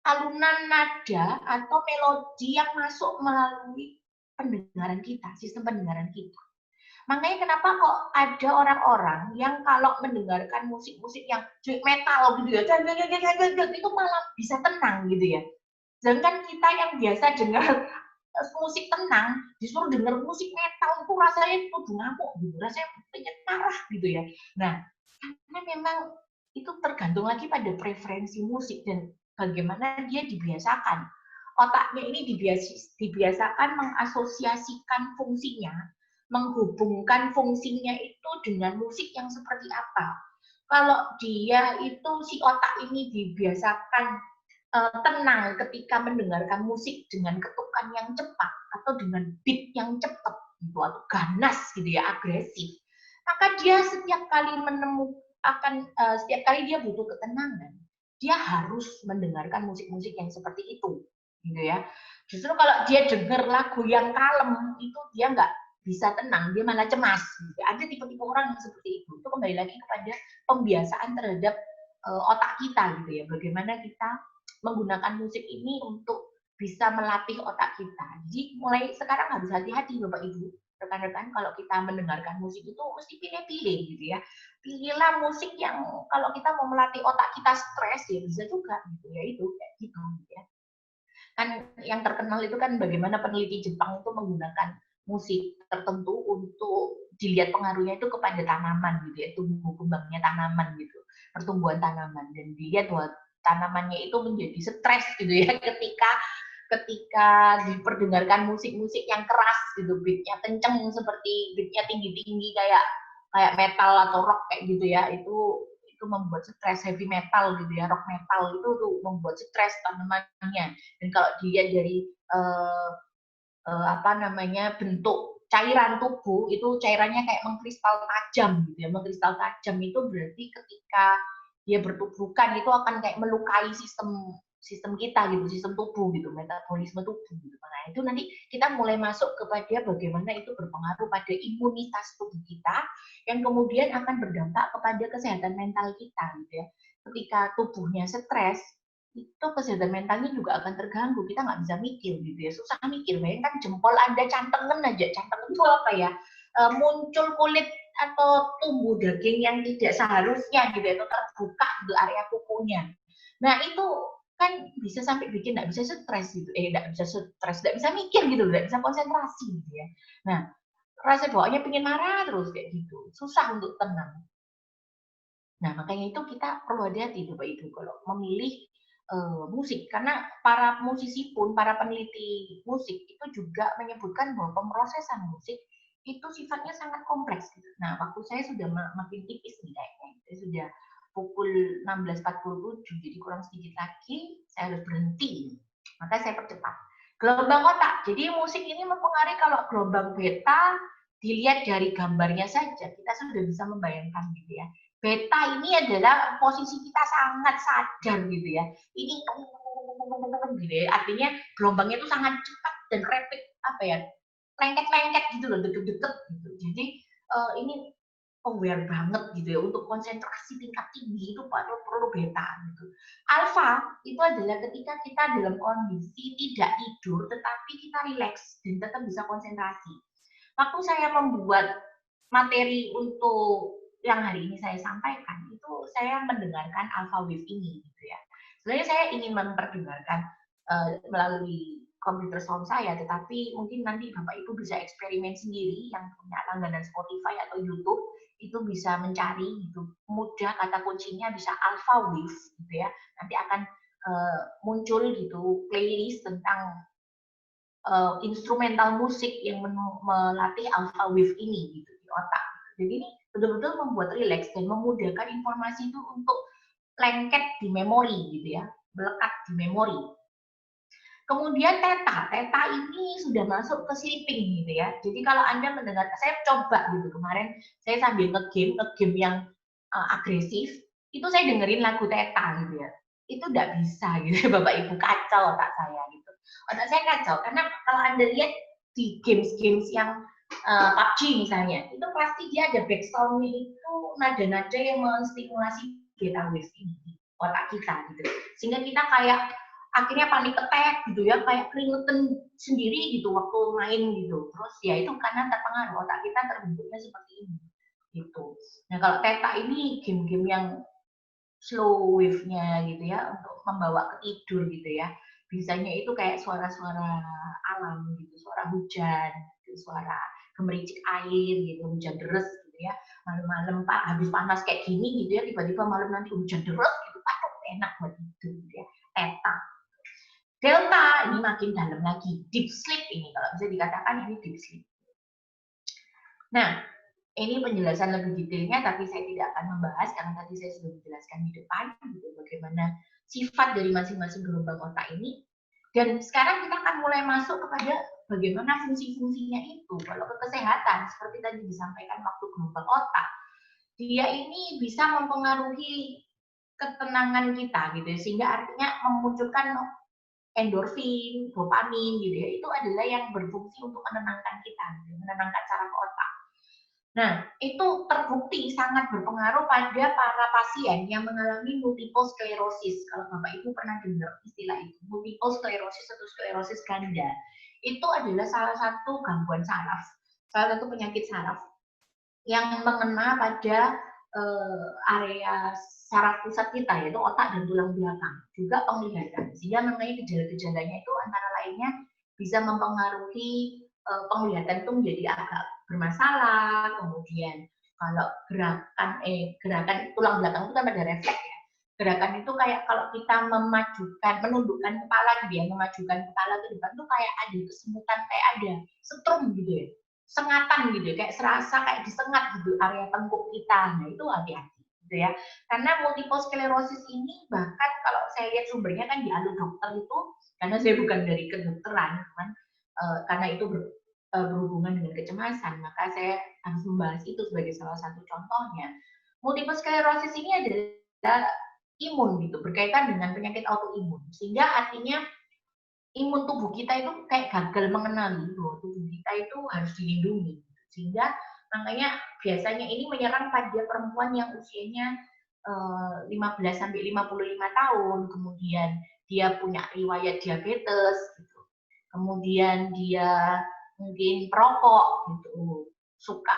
alunan nada atau melodi yang masuk melalui pendengaran kita, sistem pendengaran kita. Makanya kenapa kok ada orang-orang yang kalau mendengarkan musik-musik yang metal gitu ya, itu malah bisa tenang gitu ya. Sedangkan kita yang biasa dengar musik tenang, disuruh dengar musik metal itu rasanya kudu ngamuk gitu, rasanya pengen marah gitu ya. Nah, karena memang itu tergantung lagi pada preferensi musik dan bagaimana dia dibiasakan. Otaknya ini dibiasakan mengasosiasikan fungsinya, menghubungkan fungsinya itu dengan musik yang seperti apa. Kalau dia itu si otak ini dibiasakan tenang ketika mendengarkan musik dengan ketukan yang cepat atau dengan beat yang cepat gitu atau ganas gitu ya, agresif, maka dia setiap kali setiap kali dia butuh ketenangan, dia harus mendengarkan musik-musik yang seperti itu gitu ya. Justru kalau dia dengar lagu yang kalem itu dia nggak bisa tenang, dia malah cemas. Ada tipe-tipe orang yang seperti itu. Itu kembali lagi kepada pembiasaan terhadap otak kita gitu ya. Bagaimana kita menggunakan musik ini untuk bisa melatih otak kita. Jadi mulai sekarang harus hati-hati Bapak Ibu, rekan-rekan, kalau kita mendengarkan musik itu mesti pilih-pilih gitu ya. Pilihlah musik yang kalau kita mau melatih otak kita stres ya bisa juga gitu ya, itu kayak gitu ya. Kan yang terkenal itu kan bagaimana peneliti Jepang itu menggunakan musik tertentu untuk dilihat pengaruhnya itu kepada tanaman gitu ya, tumbuh kembangnya tanaman gitu, pertumbuhan tanaman, dan dilihat bahwa tanamannya itu menjadi stres gitu ya ketika diperdengarkan musik-musik yang keras gitu, beatnya kenceng seperti beatnya tinggi-tinggi kayak metal atau rock kayak gitu ya, itu membuat stres. Heavy metal gitu ya, rock metal itu tuh membuat stres tanamannya. Dan kalau dilihat dari apa namanya, bentuk cairan tubuh itu cairannya kayak mengkristal tajam gitu ya, mengkristal tajam itu berarti ketika dia bertubuhkan itu akan kayak melukai sistem kita gitu, sistem tubuh gitu, metabolisme tubuh gitu. Nah itu nanti kita mulai masuk kepada bagaimana itu berpengaruh pada imunitas tubuh kita yang kemudian akan berdampak kepada kesehatan mental kita gitu ya. Ketika tubuhnya stres, itu kesehatan mentalnya juga akan terganggu. Kita nggak bisa mikir gitu ya, susah mikir. Bayangkan jempol Anda cantengan aja, cantengan itu apa ya? Muncul kulit atau tumbuh daging yang tidak seharusnya gitu ya, atau terbuka di area kukunya. Nah itu kan bisa sampai bikin nggak bisa stres gitu, nggak bisa stres, nggak bisa mikir gitu, nggak bisa konsentrasi gitu ya. Nah rasa bawaannya pengen marah terus kayak gitu, susah untuk tenang. Nah, makanya itu kita perlu hati-hati Bapak Ibu kalau memilih musik, karena para musisi pun, para peneliti musik itu juga menyebutkan bahwa pemrosesan musik itu sifatnya sangat kompleks gitu. Nah, waktu saya sudah makin tipis nih kayaknya, saya sudah pukul 16.47, jadi kurang sedikit lagi saya harus berhenti. Maka saya percepat. Gelombang otak. Jadi musik ini mempengaruhi, kalau gelombang beta dilihat dari gambarnya saja kita sudah bisa membayangkan gitu ya. Beta ini adalah posisi kita sangat sadar gitu ya. Ini gitu ya. Artinya gelombangnya itu sangat cepat dan rapid, apa ya, lengket-lengket gitu loh, deket-deket gitu. Jadi ini aware banget gitu ya, untuk konsentrasi tingkat tinggi itu perlu beta gitu. Alpha itu adalah ketika kita dalam kondisi tidak tidur tetapi kita rileks dan tetap bisa konsentrasi. Waktu saya membuat materi untuk yang hari ini saya sampaikan, itu saya mendengarkan alpha wave ini gitu ya. Sebenarnya saya ingin memperdengarkan melalui komputer sound saya, tetapi mungkin nanti Bapak Ibu bisa eksperimen sendiri yang punya langganan Spotify atau YouTube, itu bisa mencari gitu, mudah, kata kuncinya bisa alpha wave gitu ya. Nanti akan muncul gitu playlist tentang instrumental musik yang melatih alpha wave ini gitu di otak. Jadi ini betul-betul membuat rileks dan memudahkan informasi itu untuk lengket di memori gitu ya, melekat di memori. Kemudian theta, theta ini sudah masuk ke sleeping gitu ya. Jadi kalau Anda mendengar, saya coba gitu kemarin, saya sambil ngegame yang agresif, itu saya dengerin lagu theta gitu ya. Itu nggak bisa gitu, Bapak Ibu, kacau otak saya gitu. Otak saya kacau karena kalau Anda lihat di games-games yang PUBG misalnya, itu pasti dia ada backsound-nya itu nada-nada yang menstimulasi beta wave ini di otak kita gitu. Sehingga kita kayak akhirnya panik attack gitu ya, kayak keringetan sendiri gitu waktu main gitu. Terus ya itu karena terpengaruh, otak kita terbentuknya seperti ini gitu. Nah kalau theta ini game-game yang slow wave-nya gitu ya, untuk membawa ke tidur gitu ya. Biasanya itu kayak suara-suara alam gitu, suara hujan, gitu, suara gemericik air gitu, hujan deres gitu ya. Malam-malam Pak habis panas kayak gini gitu ya, tiba-tiba malam nanti hujan deres gitu, aduh enak buat tidur gitu ya. Theta. Delta ini makin dalam lagi, deep sleep ini, kalau bisa dikatakan ini deep sleep. Nah, ini penjelasan lebih detailnya, tapi saya tidak akan membahas karena tadi saya sudah menjelaskan di depan gitu, bagaimana sifat dari masing-masing gelombang otak ini. Dan sekarang kita akan mulai masuk kepada bagaimana fungsi-fungsinya itu. Kalau ke kesehatan, seperti tadi disampaikan waktu gelombang otak, dia ini bisa mempengaruhi ketenangan kita gitu, sehingga artinya memunculkan endorfin, dopamin gitu ya. Itu adalah yang berfungsi untuk menenangkan kita, menenangkan saraf otak. Nah, itu terbukti sangat berpengaruh pada para pasien yang mengalami multiple sclerosis. Kalau Bapak Ibu pernah dengar istilah itu, multiple sclerosis atau sklerosis ganda, itu adalah salah satu gangguan saraf, salah satu penyakit saraf yang mengena pada area saraf pusat kita, yaitu otak dan tulang belakang, juga penglihatan. Sehingga mengenai gejala-gejalanya itu antara lainnya bisa mempengaruhi penglihatan itu menjadi agak bermasalah, kemudian kalau gerakan tulang belakang itu kan ada refleks ya. Gerakan itu kayak kalau kita menundukkan kepala gitu ya, memajukan kepala ke depan tuh kayak ada kesemutan, kayak ada setrum gitu ya, sengatan gitu ya, kayak serasa kayak disengat gitu area tengkuk kita. Nah itu hati-hati gitu ya. Karena multiple sclerosis ini bahkan kalau saya lihat sumbernya kan di Alun Dokter itu, karena saya bukan dari kedokteran, cuman karena itu berhubungan dengan kecemasan, maka saya harus membahas itu sebagai salah satu contohnya. Multiple sclerosis ini adalah imun gitu, berkaitan dengan penyakit autoimun, sehingga artinya imun tubuh kita itu kayak gagal mengenali bahwa tubuh kita itu harus dilindungi, sehingga makanya biasanya ini menyerang pada perempuan yang usianya 15 sampai 55 tahun, kemudian dia punya riwayat diabetes gitu. Kemudian dia mungkin perokok gitu, suka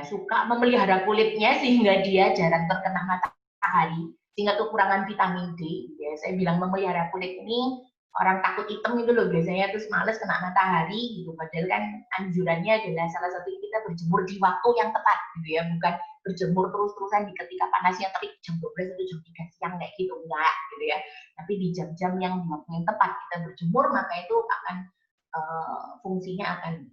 suka memelihara kulitnya sehingga dia jarang terkena matahari, sehingga kekurangan vitamin D. Ya, saya bilang memelihara kulit ini orang takut hitam itu loh biasanya, terus males kena matahari gitu. Padahal kan anjurannya adalah salah satu kita berjemur di waktu yang tepat gitu ya, bukan berjemur terus-terusan di ketika panasnya terik jam 12 atau jam 3 siang kayak gitu, enggak gitu ya. Tapi di jam-jam yang tepat kita berjemur, maka itu akan fungsinya akan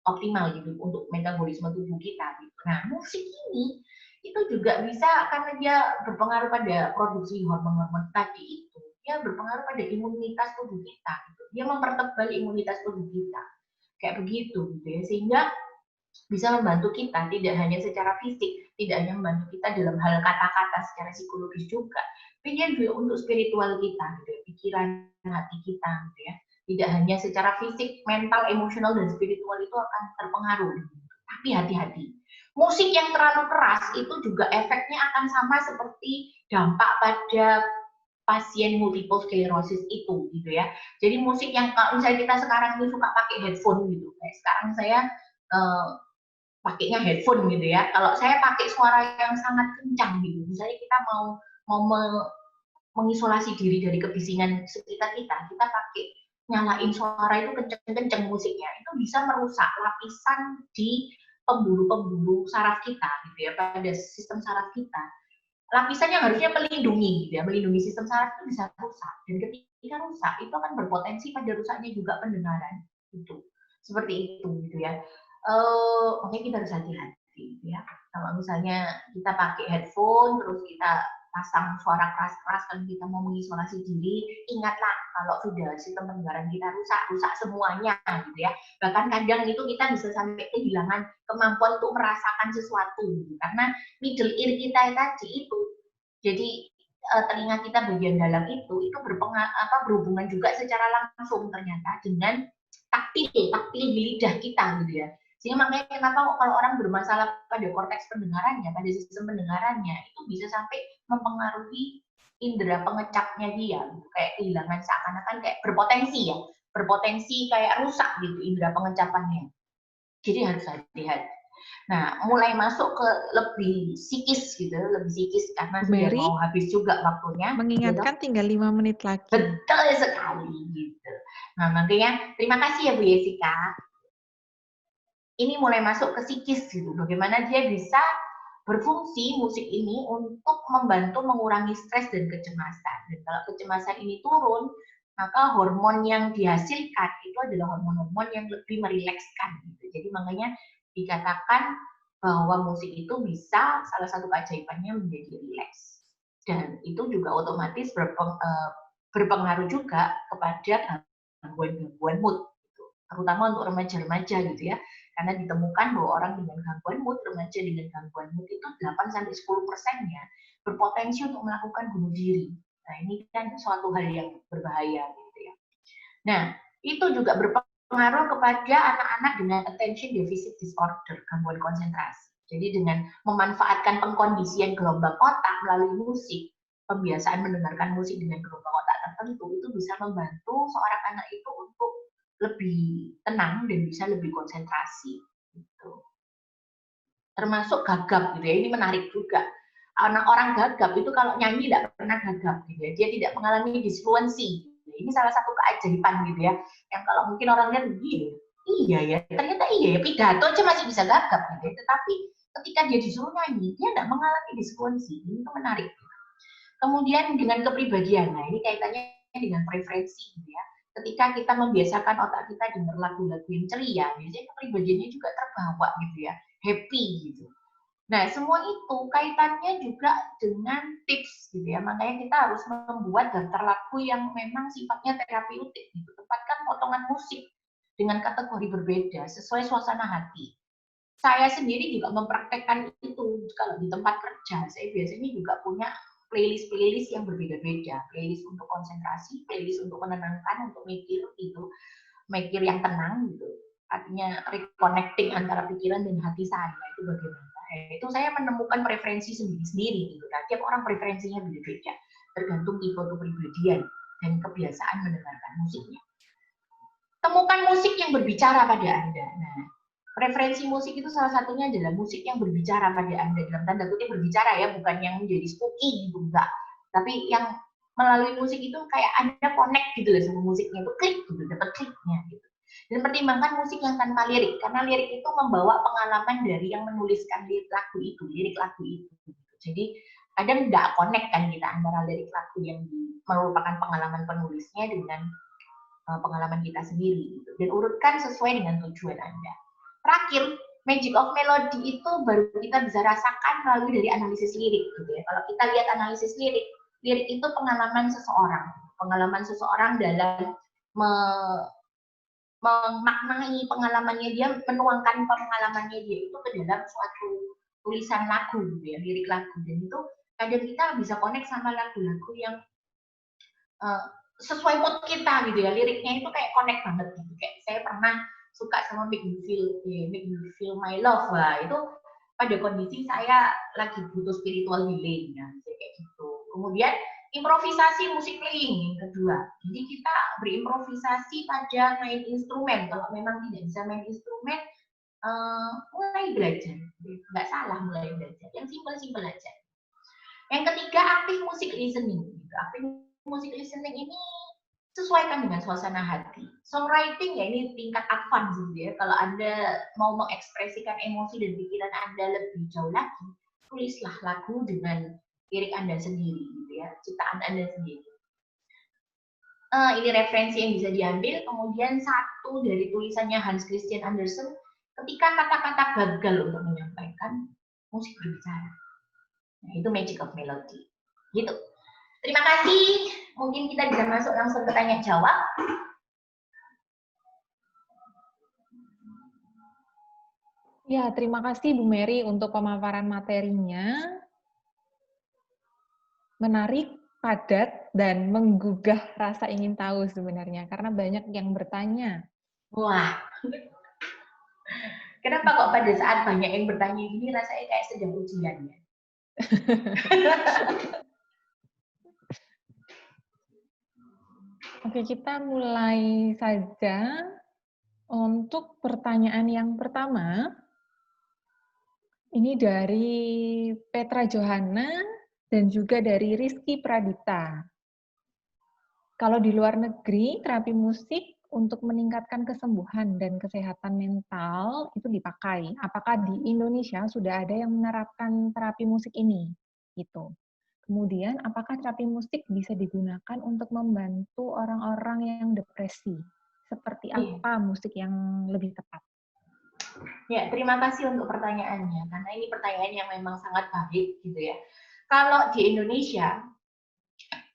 optimal gitu untuk metabolisme tubuh kita gitu. Nah, musik ini itu juga bisa karena dia berpengaruh pada produksi hormon-hormon tadi itu, dia berpengaruh pada imunitas tubuh kita gitu. Dia mempertebal imunitas tubuh kita. Kayak begitu gitu ya. Sehingga bisa membantu kita tidak hanya secara fisik, tidak hanya membantu kita dalam hal kata-kata secara psikologis juga, tapi dia juga untuk spiritual kita gitu ya, pikiran hati kita gitu ya. Tidak hanya secara fisik, mental, emosional, dan spiritual itu akan terpengaruh. Tapi hati-hati. Musik yang terlalu keras itu juga efeknya akan sama seperti dampak pada pasien multiple sclerosis itu gitu ya. Jadi musik yang kalau misalnya kita sekarang ini suka pakai headphone gitu. Kayak sekarang saya pakainya headphone gitu ya. Kalau saya pakai suara yang sangat kencang gitu, misalnya kita mau mengisolasi diri dari kebisingan sekitar kita, kita pakai nyalain suara itu kenceng-kenceng musiknya, itu bisa merusak lapisan di pembuluh-pembuluh saraf kita gitu ya, pada sistem saraf kita. Lapisan yang harusnya melindungi gitu ya, melindungi sistem saraf itu bisa rusak, dan ketika rusak itu akan berpotensi pada rusaknya juga pendengaran gitu. Seperti itu gitu ya. Makanya kita harus hati-hati ya. Kalau misalnya kita pakai headphone terus kita pasang suara keras-keras kan kita mau mengisolasi diri, ingatlah kalau sudah sistem pendengaran kita rusak, rusak semuanya gitu ya. Bahkan kadang itu kita bisa sampai kehilangan kemampuan untuk merasakan sesuatu gitu. Karena middle ear kita tadi itu, jadi telinga kita bagian dalam itu berhubungan juga secara langsung ternyata dengan taktil di lidah kita gitu ya. Sehingga makanya kenapa kalau orang bermasalah pada korteks pendengarannya, pada sistem pendengarannya, itu bisa sampai mempengaruhi indera pengecapnya dia, gitu. Kayak kehilangan seakan-akan kayak berpotensi kayak rusak gitu indera pengecapannya. Jadi harus hati-hati. Nah, mulai masuk ke lebih psikis gitu, lebih psikis karena Bu sudah Mary, mau habis juga waktunya. mengingatkan tinggal 5 menit lagi. Betul sekali gitu. Nah, makanya terima kasih ya Bu Jessica. Ini mulai masuk ke psikis gitu, bagaimana dia bisa berfungsi musik ini untuk membantu mengurangi stres dan kecemasan. Dan kalau kecemasan ini turun, maka hormon yang dihasilkan itu adalah hormon-hormon yang lebih merilekskan. Gitu. Jadi makanya dikatakan bahwa musik itu bisa salah satu keajaibannya menjadi rileks. Dan itu juga otomatis berpengaruh juga kepada gangguan mood, gitu. Terutama untuk remaja-remaja gitu ya. Karena ditemukan bahwa orang dengan gangguan mood, remaja dengan gangguan mood itu 8-10%-nya berpotensi untuk melakukan bunuh diri. Nah, ini kan suatu hal yang berbahaya gitu ya. Nah, itu juga berpengaruh berpengaruh kepada anak-anak dengan attention deficit disorder, gangguan konsentrasi. Jadi dengan memanfaatkan pengkondisian gelombang otak melalui musik, pembiasaan mendengarkan musik dengan gelombang otak tertentu, itu bisa membantu seorang anak itu untuk lebih tenang dan bisa lebih konsentrasi. Gitu. Termasuk gagap, gitu ya. Ini menarik juga. Anak orang gagap itu kalau nyanyi tidak pernah gagap, gitu ya. Dia tidak mengalami disfluensi. Ini salah satu keajaiban, gitu ya. Yang kalau mungkin orang lihat, iya ya, ternyata iya ya, pidato aja masih bisa gagap, gitu ya. Tetapi ketika dia disuruh nyanyi, dia tidak mengalami disfluensi. Ini itu menarik. Kemudian dengan kepribadian, nah ini kaitannya dengan preferensi, gitu ya. Ketika kita membiasakan otak kita dengar lagu-lagu yang ceria, biasanya kepribadiannya juga terbawa, gitu ya, happy, gitu. Nah, semua itu kaitannya juga dengan tips, gitu ya. Makanya kita harus membuat daftar lagu yang memang sifatnya terapeutik, gitu. Tempatkan potongan musik dengan kategori berbeda sesuai suasana hati. Saya sendiri juga mempraktekkan itu kalau di tempat kerja. Saya biasanya juga punya playlist-playlist yang berbeda-beda. Playlist untuk konsentrasi, playlist untuk menenangkan, untuk mikir gitu, mikir yang tenang gitu. Artinya reconnecting antara pikiran dan hati saya itu bagaimana. Itu saya menemukan preferensi sendiri-sendiri gitu. Nah, tiap orang preferensinya beda-beda, tergantung tipe kepribadian dan kebiasaan mendengarkan musiknya. Temukan musik yang berbicara pada Anda. Nah, preferensi musik itu salah satunya adalah musik yang berbicara pada Anda, dalam tanda kutip berbicara ya, bukan yang menjadi spooky gitu, enggak. Tapi yang melalui musik itu kayak Anda connect gitu loh sama musiknya, itu klik gitu, dapat kliknya gitu. Dan pertimbangkan musik yang tanpa lirik, karena lirik itu membawa pengalaman dari yang menuliskan lirik lagu itu. Jadi kadang nggak connect kan kita antara lirik lagu yang merupakan pengalaman penulisnya dengan pengalaman kita sendiri. Gitu. Dan urutkan sesuai dengan tujuan Anda. Terakhir, magic of melody itu baru kita bisa rasakan melalui dari analisis lirik. Gitu ya. Kalau kita lihat analisis lirik, lirik itu pengalaman seseorang dalam memaknai pengalamannya dia, menuangkan pengalamannya dia itu ke dalam suatu tulisan lagu, gitu ya, lirik lagu. Dan itu kadang kita bisa connect sama lagu-lagu yang sesuai mood kita gitu ya, liriknya itu kayak connect banget gitu. Kayak saya pernah suka sama Make Me Feel My Love, lah itu pada kondisi saya lagi butuh spiritual healing ya, kayak gitu. Kemudian improvisasi musik playing yang kedua. Jadi kita berimprovisasi pada main instrumen. Kalau memang tidak bisa main instrumen, mulai belajar. Nggak salah mulai belajar. Yang simpel-simpel aja. Yang ketiga, aktif musik listening. Aktif musik listening ini sesuaikan dengan suasana hati. Songwriting ya ini tingkat advance gitu ya. Kalau Anda mau mengekspresikan emosi dan pikiran Anda lebih jauh lagi, tulislah lagu dengan lirik Anda sendiri gitu ya, ciptaan Anda sendiri. Ini referensi yang bisa diambil. Kemudian satu dari tulisannya Hans Christian Andersen, ketika kata-kata gagal untuk menyampaikan, musik berbicara. Nah, itu magic of melody. Gitu. Terima kasih. Mungkin kita bisa masuk langsung ke tanya jawab. Ya, terima kasih Bu Mary untuk pemaparan materinya. Menarik, padat, dan menggugah rasa ingin tahu sebenarnya, karena banyak yang bertanya. Wah, kenapa kok pada saat banyak yang bertanya ini rasanya kayak sedang ujian ya? Oke, kita mulai saja untuk pertanyaan yang pertama. Ini dari Petra Johanna dan juga dari Rizky Pradita. Kalau di luar negeri, terapi musik untuk meningkatkan kesembuhan dan kesehatan mental itu dipakai. Apakah di Indonesia sudah ada yang menerapkan terapi musik ini? Gitu. Kemudian, apakah terapi musik bisa digunakan untuk membantu orang-orang yang depresi? Seperti apa musik yang lebih tepat? Ya, terima kasih untuk pertanyaannya, karena ini pertanyaan yang memang sangat baik gitu ya. Kalau di Indonesia,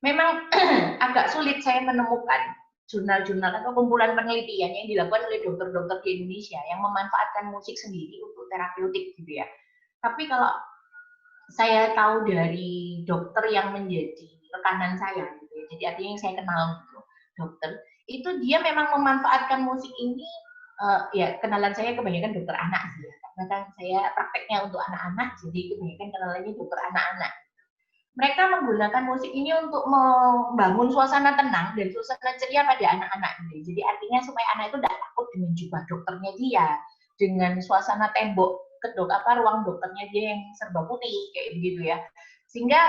memang agak sulit saya menemukan jurnal-jurnal atau kumpulan penelitian yang dilakukan oleh dokter-dokter di Indonesia yang memanfaatkan musik sendiri untuk terapeutik gitu ya. Tapi kalau saya tahu dari dokter yang menjadi rekanan saya gitu ya, jadi artinya yang saya kenal gitu, dokter itu dia memang memanfaatkan musik ini, ya kenalan saya kebanyakan dokter anak sih ya, karena kan saya prakteknya untuk anak-anak, jadi kebanyakan kenalannya dokter anak-anak. Mereka menggunakan musik ini untuk membangun suasana tenang dan suasana ceria pada anak-anak. Jadi artinya supaya anak itu tidak takut dengan jubah dokternya dia, dengan suasana tembok kedok ruang dokternya dia yang serba putih kayak begitu ya. Sehingga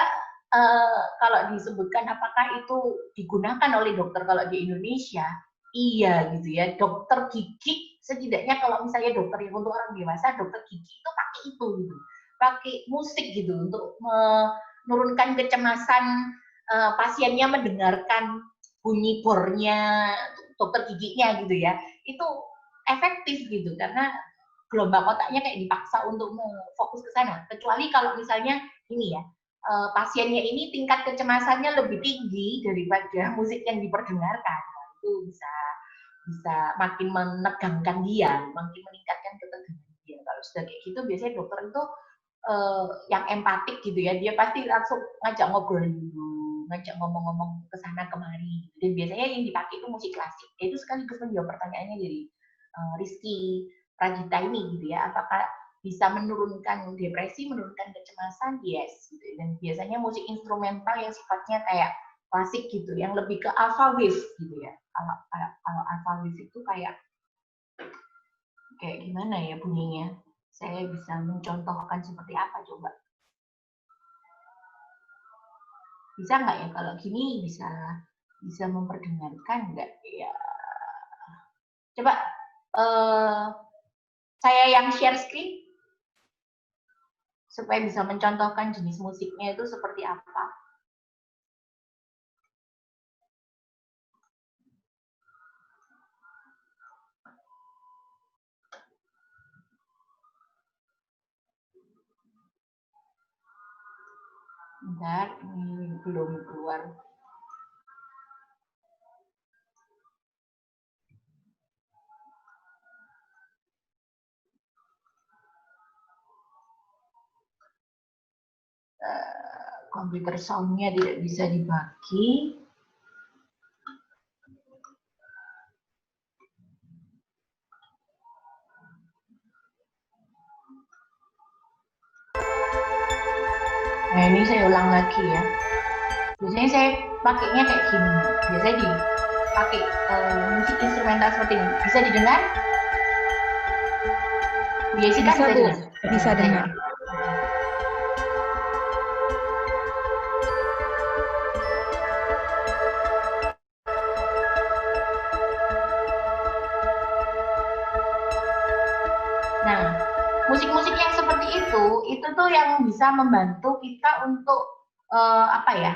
kalau disebutkan apakah itu digunakan oleh dokter kalau di Indonesia, iya gitu ya. Dokter gigi setidaknya kalau misalnya dokter yang untuk orang dewasa, dokter gigi itu pakai itu gitu, pakai musik gitu untuk menurunkan kecemasan pasiennya mendengarkan bunyi bornya dokter giginya gitu ya. Itu efektif gitu karena gelombang otaknya kayak dipaksa untuk fokus ke sana. Kecuali kalau misalnya ini ya, pasiennya ini tingkat kecemasannya lebih tinggi daripada musik yang diperdengarkan. Nah, itu bisa makin menegangkan dia, makin meningkatkan ketegangan dia. Kalau sudah kayak gitu biasanya dokter itu yang empatik gitu ya, dia pasti langsung ngajak ngobrol dulu, ngajak ngomong-ngomong ke sana kemari. Dan biasanya yang dipakai itu musik klasik. Itu sekaligus menjawab pertanyaannya dari Rizky Prajita ini gitu ya, apakah bisa menurunkan depresi, menurunkan kecemasan? Yes. Gitu. Dan biasanya musik instrumental yang sifatnya kayak klasik gitu, yang lebih ke alpha wave gitu ya. Kalau alpha wave itu kayak gimana ya bunyinya? Saya bisa mencontohkan seperti apa coba? Bisa nggak ya kalau gini bisa memperdengarkan nggak ya? Coba saya yang share screen supaya bisa mencontohkan jenis musiknya itu seperti apa. Bentar, ini belum keluar. Komputer sound-nya tidak bisa dibagi. Nah, ini saya ulang lagi ya. Biasanya saya pakainya kayak gini. Biasanya dipakai musik instrumental seperti ini. Bisa didengar? Jessica Bisa, Bu. dengar? Bisa dengar. Nah, musik-musik yang seperti itu tuh yang bisa membantu kita untuk apa ya,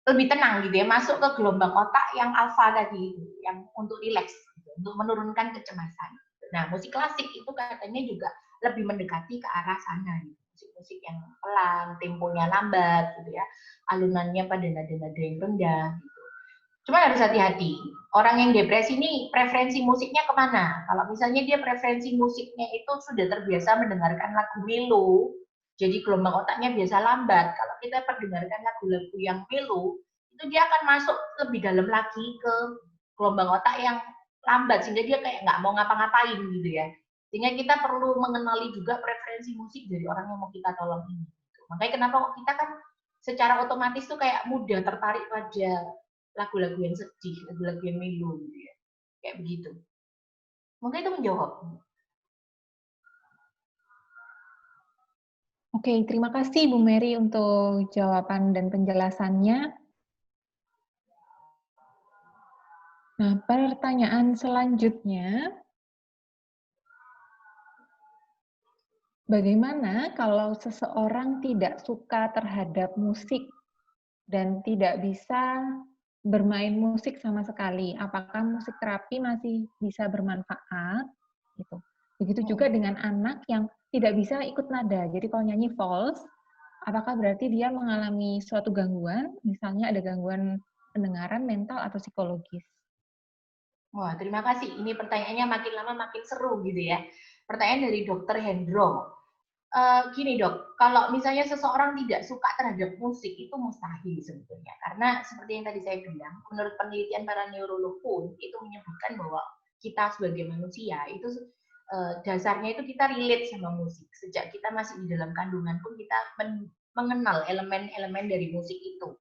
lebih tenang gitu ya, masuk ke gelombang otak yang alfa tadi, yang untuk rileks, gitu, untuk menurunkan kecemasan. Nah, musik klasik itu katanya juga lebih mendekati ke arah sana, gitu. Musik-musik yang pelan, temponya lambat, gitu ya, alunannya pada nada-nada yang rendah, gitu. Cuma harus hati-hati. Orang yang depresi ini preferensi musiknya kemana? Kalau misalnya dia preferensi musiknya itu sudah terbiasa mendengarkan lagu melo, jadi gelombang otaknya biasa lambat. Kalau kita perdengarkan lagu-lagu yang melo, itu dia akan masuk lebih dalam lagi ke gelombang otak yang lambat, sehingga dia kayak nggak mau ngapa-ngapain gitu ya. Sehingga kita perlu mengenali juga preferensi musik dari orang yang mau kita tolong ini. Makanya kenapa kita kan secara otomatis tuh kayak mudah tertarik pada lagu-lagu yang sedih, lagu-lagu yang melo gitu ya. Kayak begitu. Mungkin itu menjawab. Oke, terima kasih Bu Mary untuk jawaban dan penjelasannya. Nah, pertanyaan selanjutnya, bagaimana kalau seseorang tidak suka terhadap musik dan tidak bisa bermain musik sama sekali? Apakah musik terapi masih bisa bermanfaat? Gitu. Begitu juga dengan anak yang tidak bisa ikut nada. Jadi kalau nyanyi false, apakah berarti dia mengalami suatu gangguan? Misalnya ada gangguan pendengaran, mental, atau psikologis? Wah, terima kasih. Ini pertanyaannya makin lama makin seru gitu ya. Pertanyaan dari Dr. Hendro. Gini dok, kalau misalnya seseorang tidak suka terhadap musik itu mustahil sebetulnya, karena seperti yang tadi saya bilang, menurut penelitian para neurolog pun itu menyebutkan bahwa kita sebagai manusia itu dasarnya itu kita relate sama musik. Sejak kita masih di dalam kandungan pun kita mengenal elemen-elemen dari musik itu.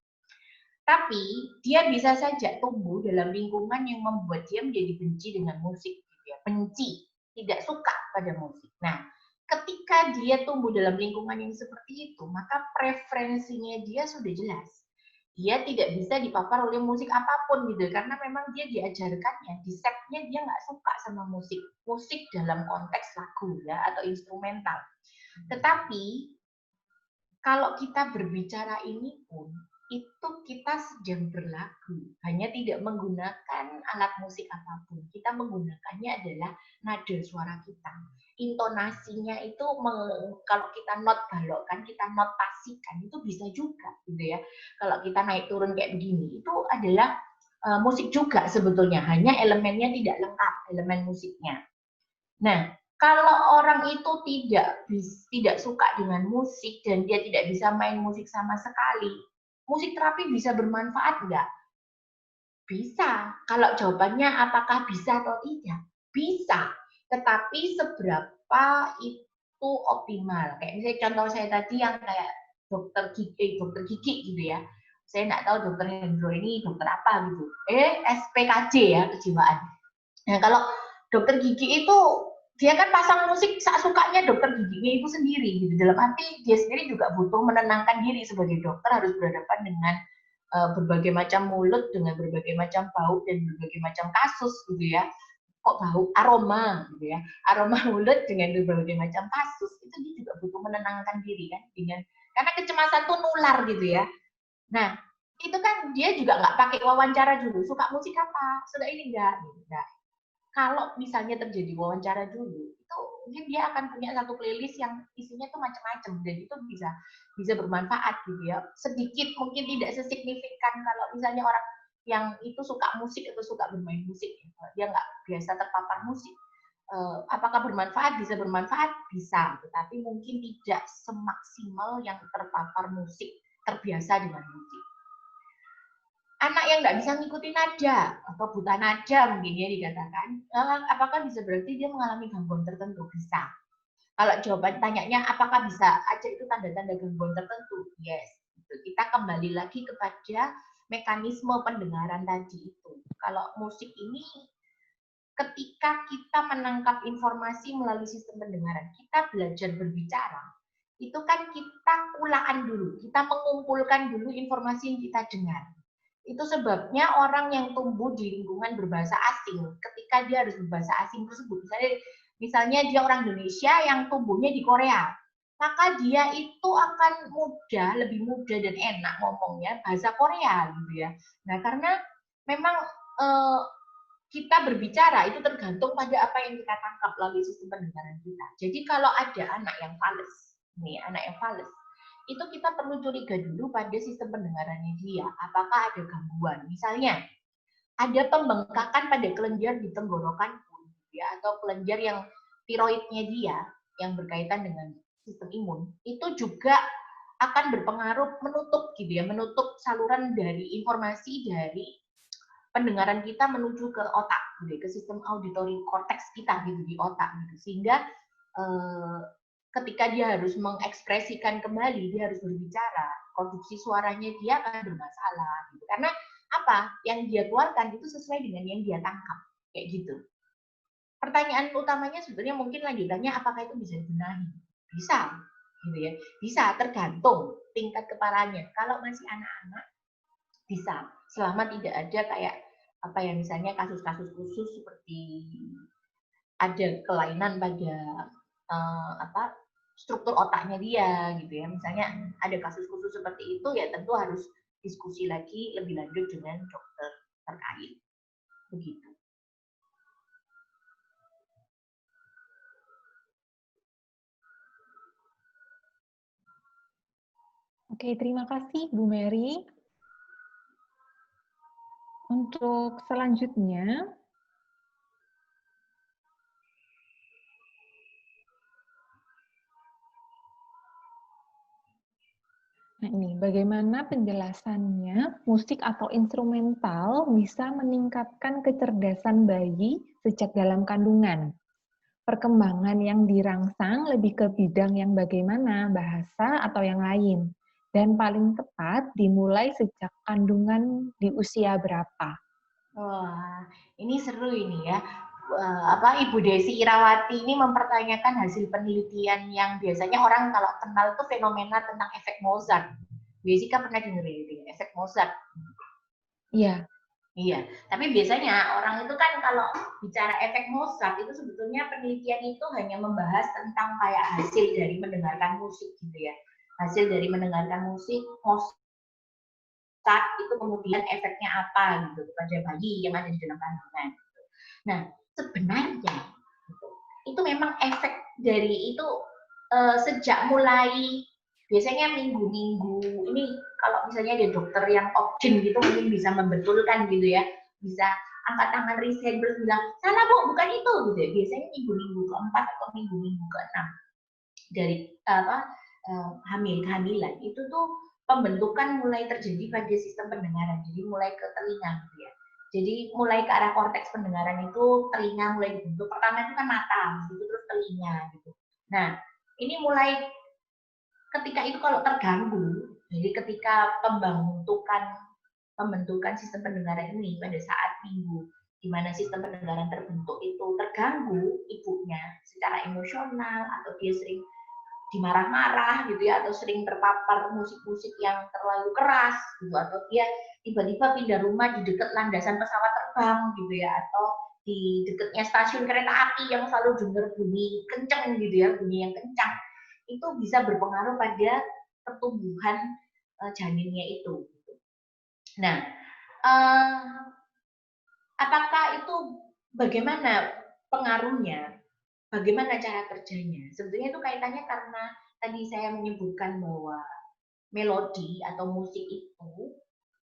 Tapi dia bisa saja tumbuh dalam lingkungan yang membuat dia menjadi benci dengan musik, gitu ya. Benci, tidak suka pada musik. Nah, ketika dia tumbuh dalam lingkungan yang seperti itu, maka preferensinya dia sudah jelas. Dia tidak bisa dipapar oleh musik apapun gitu, karena memang dia diajarkannya, di setnya dia nggak suka sama musik. Musik dalam konteks lagu ya, atau instrumental. Tetapi kalau kita berbicara ini pun, itu kita sedang berlagu, hanya tidak menggunakan alat musik apapun. Kita menggunakannya adalah nada suara kita. Intonasinya itu kalau kita not balokkan, kita notasikan, itu bisa juga gitu ya. Kalau kita naik turun kayak begini, itu adalah musik juga sebetulnya, hanya elemennya tidak lengkap, elemen musiknya. Nah, kalau orang itu tidak suka dengan musik dan dia tidak bisa main musik sama sekali, musik terapi bisa bermanfaat nggak? Bisa. Kalau jawabannya apakah bisa atau tidak? Bisa. Tetapi seberapa itu optimal? Kayak misalnya contoh saya tadi yang kayak dokter gigi gitu ya. Saya nggak tahu dokter Hendro ini dokter apa gitu. SPKJ ya, kejiwaan. Nah, kalau dokter gigi itu dia kan pasang musik sukanya dokter giginya itu sendiri gitu. Dalam arti dia sendiri juga butuh menenangkan diri sebagai dokter, harus berhadapan dengan berbagai macam mulut, dengan berbagai macam bau dan berbagai macam kasus gitu ya. Kok bau aroma gitu ya. Aroma mulut dengan berbagai macam kasus itu dia juga butuh menenangkan diri kan, dengan karena kecemasan tuh nular gitu ya. Nah, itu kan dia juga nggak pakai wawancara dulu, suka musik apa, suka ini enggak gitu. Nah, kalau misalnya terjadi wawancara dulu, itu mungkin dia akan punya satu playlist yang isinya tuh macam-macam dan itu bisa bermanfaat gitu ya. Sedikit mungkin tidak sesignifikan kalau misalnya orang yang itu suka musik atau suka bermain musik, dia nggak biasa terpapar musik. Apakah bermanfaat? Bisa bermanfaat, bisa, tetapi mungkin tidak semaksimal yang terpapar musik, terbiasa dengan musik. Anak yang nggak bisa ngikutin nada atau buta nada mungkin ya dikatakan, apakah bisa berarti dia mengalami gangguan tertentu? Bisa. Kalau jawaban tanyanya apakah bisa aja itu tanda-tanda gangguan tertentu? Yes. Kita kembali lagi kepada mekanisme pendengaran tadi itu. Kalau musik ini ketika kita menangkap informasi melalui sistem pendengaran, kita belajar berbicara, itu kan kita kulaan dulu, kita mengumpulkan dulu informasi yang kita dengar. Itu sebabnya orang yang tumbuh di lingkungan berbahasa asing, ketika dia harus berbahasa asing tersebut, misalnya dia orang Indonesia yang tumbuhnya di Korea, maka dia itu akan lebih mudah dan enak ngomongnya bahasa Korea gitu ya. Nah, karena memang kita berbicara itu tergantung pada apa yang kita tangkap melalui sistem pendengaran kita. Jadi kalau ada anak yang fales, itu kita perlu curiga dulu pada sistem pendengarannya dia. Apakah ada gangguan? Misalnya, ada pembengkakan pada kelenjar di tenggorokan ya, atau kelenjar yang tiroidnya dia yang berkaitan dengan sistem imun, itu juga akan berpengaruh menutup saluran dari informasi dari pendengaran kita menuju ke otak, ke sistem auditory cortex kita gitu di otak gitu. Sehingga ketika dia harus mengekspresikan kembali, dia harus berbicara, produksi suaranya dia akan bermasalah gitu. Karena apa? Yang dia keluarkan itu sesuai dengan yang dia tangkap, kayak gitu. Pertanyaan utamanya sebetulnya mungkin lanjutannya apakah itu bisa dibenahi? Bisa, gitu ya. Bisa, tergantung tingkat kepalanya. Kalau masih anak-anak bisa, selama tidak ada kayak apa ya, misalnya kasus-kasus khusus seperti ada kelainan pada struktur otaknya dia gitu ya. Misalnya ada kasus khusus seperti itu, ya tentu harus diskusi lagi lebih lanjut dengan dokter terkait. Begitu. Oke, terima kasih Bu Mary. Untuk selanjutnya, Nah ini, bagaimana penjelasannya musik atau instrumental bisa meningkatkan kecerdasan bayi sejak dalam kandungan? Perkembangan yang dirangsang lebih ke bidang yang bagaimana, bahasa atau yang lain? Dan paling tepat dimulai sejak kandungan di usia berapa? Wah, ini seru ini ya. Ibu Desi Irawati ini mempertanyakan hasil penelitian yang biasanya orang kalau kenal tuh fenomena tentang efek Mozart. Jessica pernah dengar ini, efek Mozart. Iya. Iya, tapi biasanya orang itu kan kalau bicara efek Mozart itu sebetulnya penelitian itu hanya membahas tentang kayak hasil dari mendengarkan musik gitu ya. Hasil dari mendengarkan musik Mozart itu kemudian efeknya apa gitu pada bayi yang ada di dalam kandungan. Nah, sebenarnya itu memang efek dari itu sejak mulai biasanya minggu-minggu ini kalau misalnya ada dokter yang opjin gitu mungkin bisa membetulkan gitu ya, bisa angkat tangan riset terus bilang salah bu bukan itu gitu ya. Biasanya minggu-minggu keempat atau minggu-minggu keenam dari kehamilan itu tuh pembentukan mulai terjadi pada sistem pendengaran, jadi mulai ke telinga gitu ya. Jadi mulai ke arah korteks pendengaran itu telinga mulai dibentuk. Pertama itu kan mata, gitu terus telinga gitu. Nah, ini mulai ketika itu kalau terganggu, jadi ketika pembentukan sistem pendengaran ini pada saat minggu di mana sistem pendengaran terbentuk itu terganggu ibunya secara emosional atau dia sering dimarah-marah gitu ya atau sering terpapar musik-musik yang terlalu keras gitu atau dia tiba-tiba pindah rumah di dekat landasan pesawat terbang gitu ya atau di dekatnya stasiun kereta api yang selalu dengar bunyi kencang gitu ya bunyi yang kencang itu bisa berpengaruh pada pertumbuhan janinnya itu. Nah, apakah itu bagaimana pengaruhnya? Bagaimana cara kerjanya? Sebetulnya itu kaitannya karena tadi saya menyebutkan bahwa melodi atau musik itu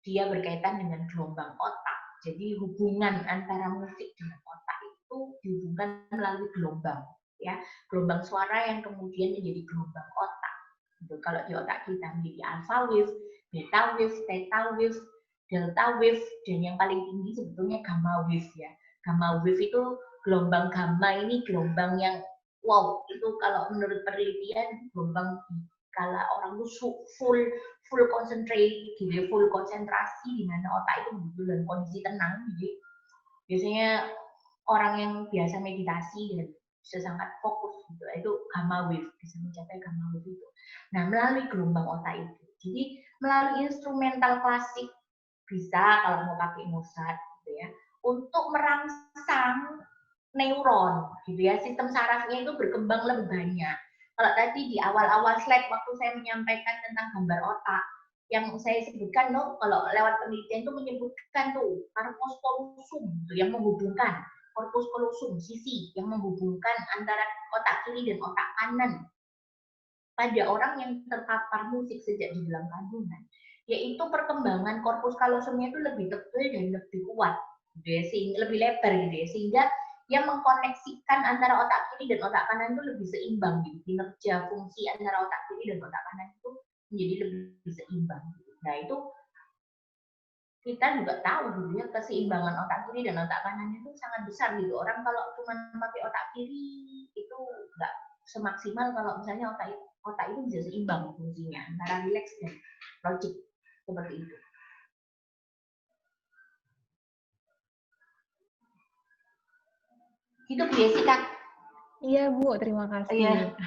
dia berkaitan dengan gelombang otak. Jadi hubungan antara musik dengan otak itu dihubungkan melalui gelombang, ya gelombang suara yang kemudian menjadi gelombang otak. Gitu. Kalau di otak kita menjadi alpha wave, beta wave, theta wave, delta wave, dan yang paling tinggi sebetulnya gamma wave ya. Gamma wave itu gelombang gamma ini gelombang yang wow itu kalau menurut penelitian gelombang kalau orang itu full concentrate gitu ya, full konsentrasi di mana otak itu betul dalam kondisi tenang. Jadi biasanya orang yang biasa meditasi dan bisa sangat fokus gitu, itu gamma wave bisa mencapai gamma wave itu. Nah melalui gelombang otak itu, jadi melalui instrumental klasik bisa kalau mau pakai Mozart gitu ya, untuk merangsang neuron gitu ya, sistem sarafnya itu berkembang lebih banyak. Kalau tadi di awal-awal slide waktu saya menyampaikan tentang gambar otak, yang saya sebutkan loh, kalau lewat penelitian itu menyebutkan tuh corpus callosum yang menghubungkan corpus callosum sisi yang menghubungkan antara otak kiri dan otak kanan pada orang yang terpapar musik sejak di dalam kandungan, yaitu perkembangan korpus kalosumnya itu lebih tebal dan lebih kuat, gitu ya, lebih lebar gitu ya, sehingga yang mengkoneksikan antara otak kiri dan otak kanan itu lebih seimbang gitu. Kinerja fungsi antara otak kiri dan otak kanan itu menjadi lebih seimbang. Gitu. Nah itu kita juga tahu gitu ya keseimbangan otak kiri dan otak kanan itu sangat besar gitu. Orang kalau cuma pakai otak kiri itu nggak semaksimal kalau misalnya otak itu bisa seimbang fungsinya antara rileks dan logik seperti itu. Itu Bu Yesi Kak. Iya Bu, terima kasih. Iya.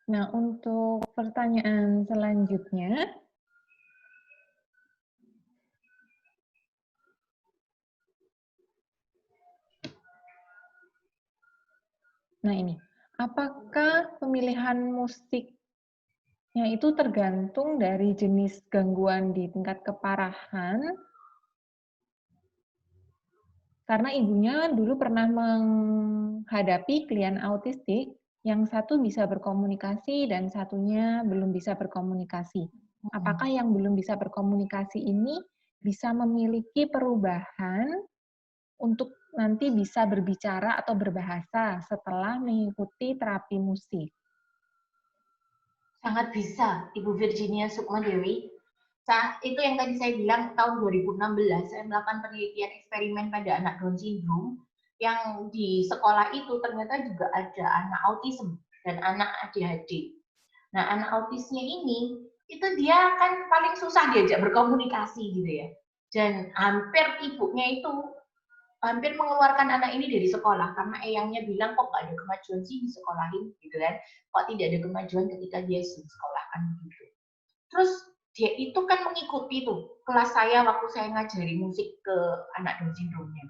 Nah untuk pertanyaan selanjutnya, nah ini, apakah pemilihan musiknya itu tergantung dari jenis gangguan di tingkat keparahan? Karena ibunya dulu pernah menghadapi klien autistik, yang satu bisa berkomunikasi dan satunya belum bisa berkomunikasi. Apakah yang belum bisa berkomunikasi ini bisa memiliki perubahan untuk nanti bisa berbicara atau berbahasa setelah mengikuti terapi musik? Sangat bisa, Ibu Virginia Sukmadewi. Itu yang tadi saya bilang tahun 2016 saya melakukan penelitian eksperimen pada anak Down syndrome yang di sekolah itu ternyata juga ada anak autism dan anak ADHD. Nah, anak autisnya ini itu dia kan paling susah diajak berkomunikasi gitu ya. Dan hampir ibunya itu hampir mengeluarkan anak ini dari sekolah karena eyangnya bilang kok gak ada kemajuan sih di sekolahin gitu kan, kok tidak ada kemajuan ketika dia disekolahkan gitu. Terus dia itu kan mengikuti tuh kelas saya waktu saya ngajari musik ke anak Down syndrome-nya.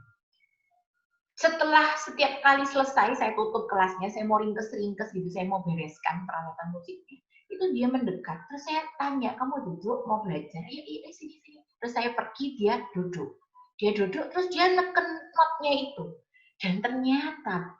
Setelah setiap kali selesai saya tutup kelasnya, saya mau ringkes-ringkes gitu, saya mau bereskan peralatan musiknya. Itu dia mendekat, terus saya tanya, kamu duduk mau belajar? Iya, sini. Terus saya pergi, dia duduk. Dia duduk, terus dia neken notnya itu. Dan ternyata,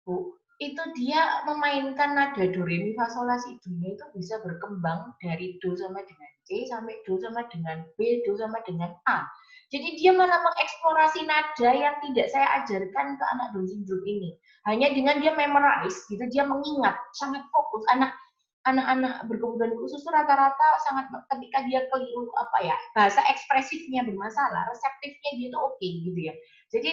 Bu, itu dia memainkan nada do, re, mi, fa, sol, la, si, do-nya itu bisa berkembang dari do sama dengan C sampai do sama dengan B, do sama dengan A. Jadi dia malah mengeksplorasi nada yang tidak saya ajarkan ke anak Down syndrome ini. Hanya dengan dia memorize, gitu, dia mengingat, sangat fokus. Anak-anak berkebutuhan khusus itu rata-rata sangat ketika dia keliru bahasa ekspresifnya bermasalah, reseptifnya dia itu oke gitu ya. Jadi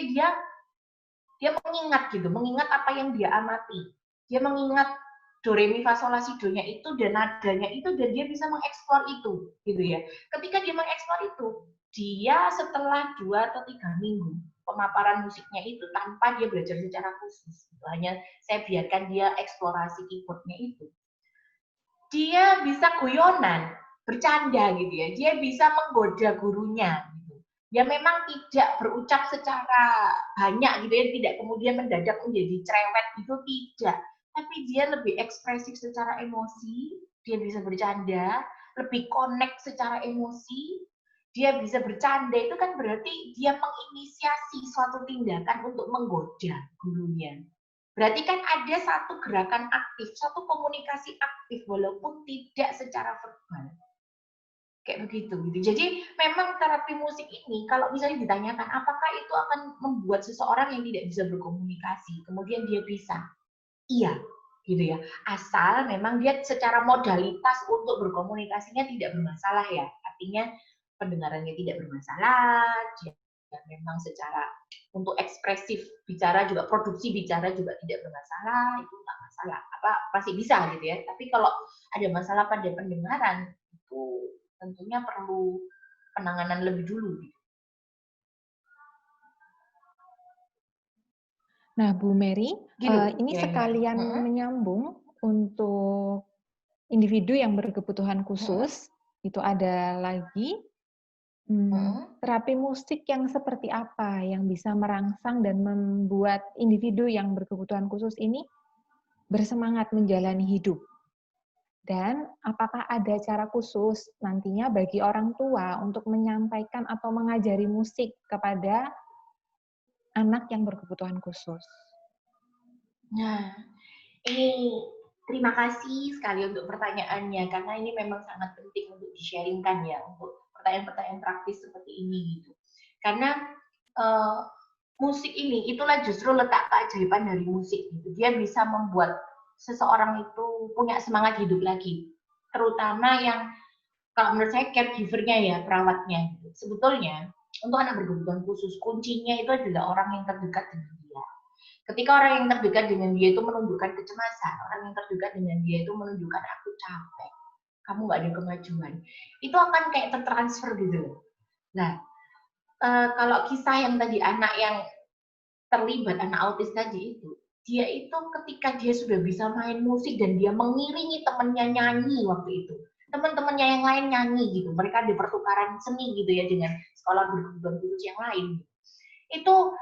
dia mengingat gitu, mengingat apa yang dia amati. Dia mengingat do, re, mi, fa, sol, la, si, do-nya itu dan nadanya itu dan dia bisa mengeksplor itu gitu ya. Ketika dia mengeksplor itu, dia setelah 2 atau 3 minggu pemaparan musiknya itu tanpa dia belajar secara khusus, hanya saya biarkan dia eksplorasi keyboardnya itu, dia bisa guyonan, bercanda gitu ya, dia bisa menggoda gurunya gitu. Ya memang tidak berucap secara banyak gitu ya, tidak kemudian mendadak menjadi cerewet gitu, tidak. Tapi dia lebih ekspresif secara emosi, dia bisa bercanda, lebih connect secara emosi, dia bisa bercanda, itu kan berarti dia menginisiasi suatu tindakan untuk menggoda gurunya. Berarti kan ada satu gerakan aktif, satu komunikasi aktif walaupun tidak secara verbal. Kayak begitu gitu. Jadi memang terapi musik ini kalau misalnya ditanyakan apakah itu akan membuat seseorang yang tidak bisa berkomunikasi kemudian dia bisa? Iya, gitu ya. Asal memang dia secara modalitas untuk berkomunikasinya tidak bermasalah ya. Artinya pendengarannya tidak bermasalah, dia memang secara untuk ekspresif bicara juga, produksi bicara juga tidak bermasalah, itu nggak masalah. Masih bisa gitu ya. Tapi kalau ada masalah pada pendengaran itu tentunya perlu penanganan lebih dulu. Nah, Bu Mary, Gitu ini kira-kira. sekalian menyambung untuk individu yang berkebutuhan Mm-mm. khusus, itu ada lagi terapi musik yang seperti apa yang bisa merangsang dan membuat individu yang berkebutuhan khusus ini bersemangat menjalani hidup. Dan apakah ada cara khusus nantinya bagi orang tua untuk menyampaikan atau mengajari musik kepada anak yang berkebutuhan khusus? Nah, ini terima kasih sekali untuk pertanyaannya, karena ini memang sangat penting untuk di-sharingkan ya, untuk pertanyaan-pertanyaan praktis seperti ini gitu. Karena musik ini, itulah justru letak keajaiban dari musik gitu. Dia bisa membuat seseorang itu punya semangat hidup lagi. Terutama yang kalau menurut saya caregiver-nya ya, perawatnya. Gitu. Sebetulnya untuk anak berkebutuhan khusus, kuncinya itu adalah orang yang terdekat dengan dia. Ketika orang yang terdekat dengan dia itu menunjukkan kecemasan, orang yang terdekat dengan dia itu menunjukkan aku capek, kamu nggak ada kemajuan, itu akan kayak tertransfer gitu. Nah, kalau kisah yang tadi anak yang terlibat, anak autis tadi itu, dia itu ketika dia sudah bisa main musik dan dia mengiringi temannya nyanyi waktu itu, teman-temannya yang lain nyanyi gitu, mereka di pertukaran seni gitu ya dengan sekolah berkebutuhan khusus yang lain. Itu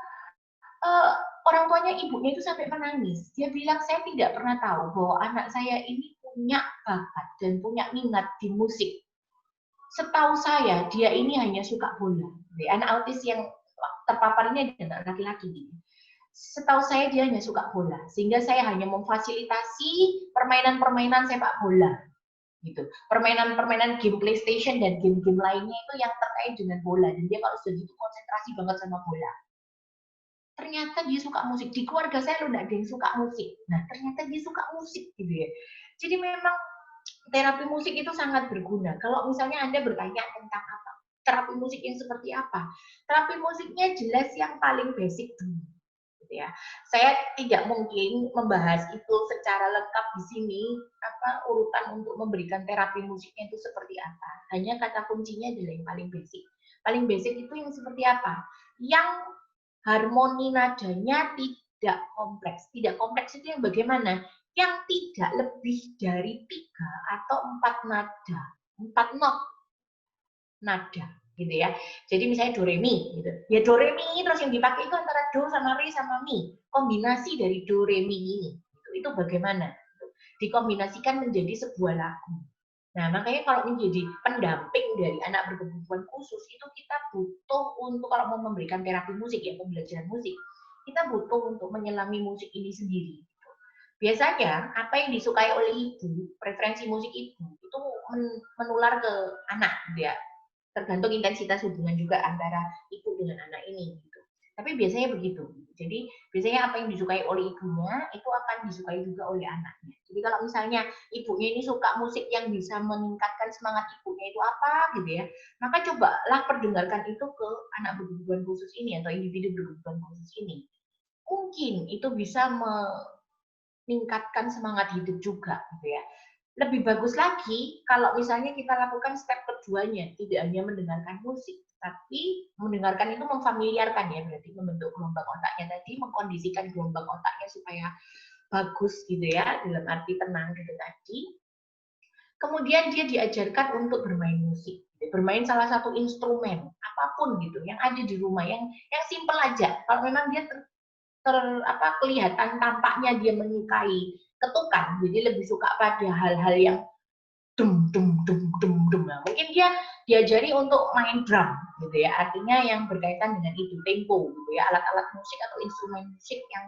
orang tuanya ibunya itu sampai menangis. Dia bilang saya tidak pernah tahu bahwa anak saya ini punya bakat dan punya minat di musik. Setahu saya dia ini hanya suka bola. Anak autis yang terpapar ini adalah laki-laki. Setahu saya dia hanya suka bola, sehingga saya hanya memfasilitasi permainan-permainan sepak bola gitu. Permainan-permainan game PlayStation dan game-game lainnya itu yang terkait dengan bola, dan dia kalau sudah gitu konsentrasi banget sama bola. Ternyata dia suka musik. Di keluarga saya loh nggak ada yang suka musik. Nah, ternyata dia suka musik gitu ya. Jadi memang terapi musik itu sangat berguna. Kalau misalnya Anda bertanya tentang apa, terapi musik yang seperti apa, terapi musiknya jelas yang paling basic dulu. Gitu ya. Saya tidak mungkin membahas itu secara lengkap di sini, urutan untuk memberikan terapi musiknya itu seperti apa. Hanya kata kuncinya adalah yang paling basic. Paling basic itu yang seperti apa? Yang harmoni nadanya tidak kompleks. Tidak kompleks itu yang bagaimana? Yang tidak lebih dari 3 atau 4 nada, 4 not nada gitu ya. Jadi misalnya do re mi gitu. Ya do re mi terus yang dipakai itu antara do sama re sama mi. Kombinasi dari do re mi ini. Itu bagaimana? Dikombinasikan menjadi sebuah lagu. Nah, makanya kalau menjadi pendamping dari anak berkebutuhan khusus itu kita butuh untuk kalau mau memberikan terapi musik ya, pembelajaran musik, kita butuh untuk menyelami musik ini sendiri. Biasanya apa yang disukai oleh ibu, preferensi musik ibu itu menular ke anak, gitu ya. Tergantung intensitas hubungan juga antara ibu dengan anak ini. Gitu. Tapi biasanya begitu. Jadi biasanya apa yang disukai oleh ibunya itu akan disukai juga oleh anaknya. Jadi kalau misalnya ibunya ini suka musik yang bisa meningkatkan semangat ibunya itu apa gitu ya, maka cobalah perdengarkan itu ke anak berkebutuhan khusus ini atau individu berkebutuhan khusus ini. Mungkin itu bisa meningkatkan semangat hidup juga gitu ya. Lebih bagus lagi kalau misalnya kita lakukan step keduanya, tidak hanya mendengarkan musik, tapi mendengarkan itu memfamiliarkan ya, berarti membentuk gelombang otaknya tadi, mengkondisikan gelombang otaknya supaya bagus gitu ya, dalam arti tenang gitu tadi. Kemudian dia diajarkan untuk bermain musik, bermain salah satu instrumen apapun gitu yang ada di rumah, yang simple aja. Kalau memang dia kelihatan tampaknya dia menyukai ketukan, jadi lebih suka pada hal-hal yang dum dum dum dum dum. Nah, mungkin dia diajari untuk main drum gitu ya, artinya yang berkaitan dengan itu tempo gitu ya, alat-alat musik atau instrumen musik yang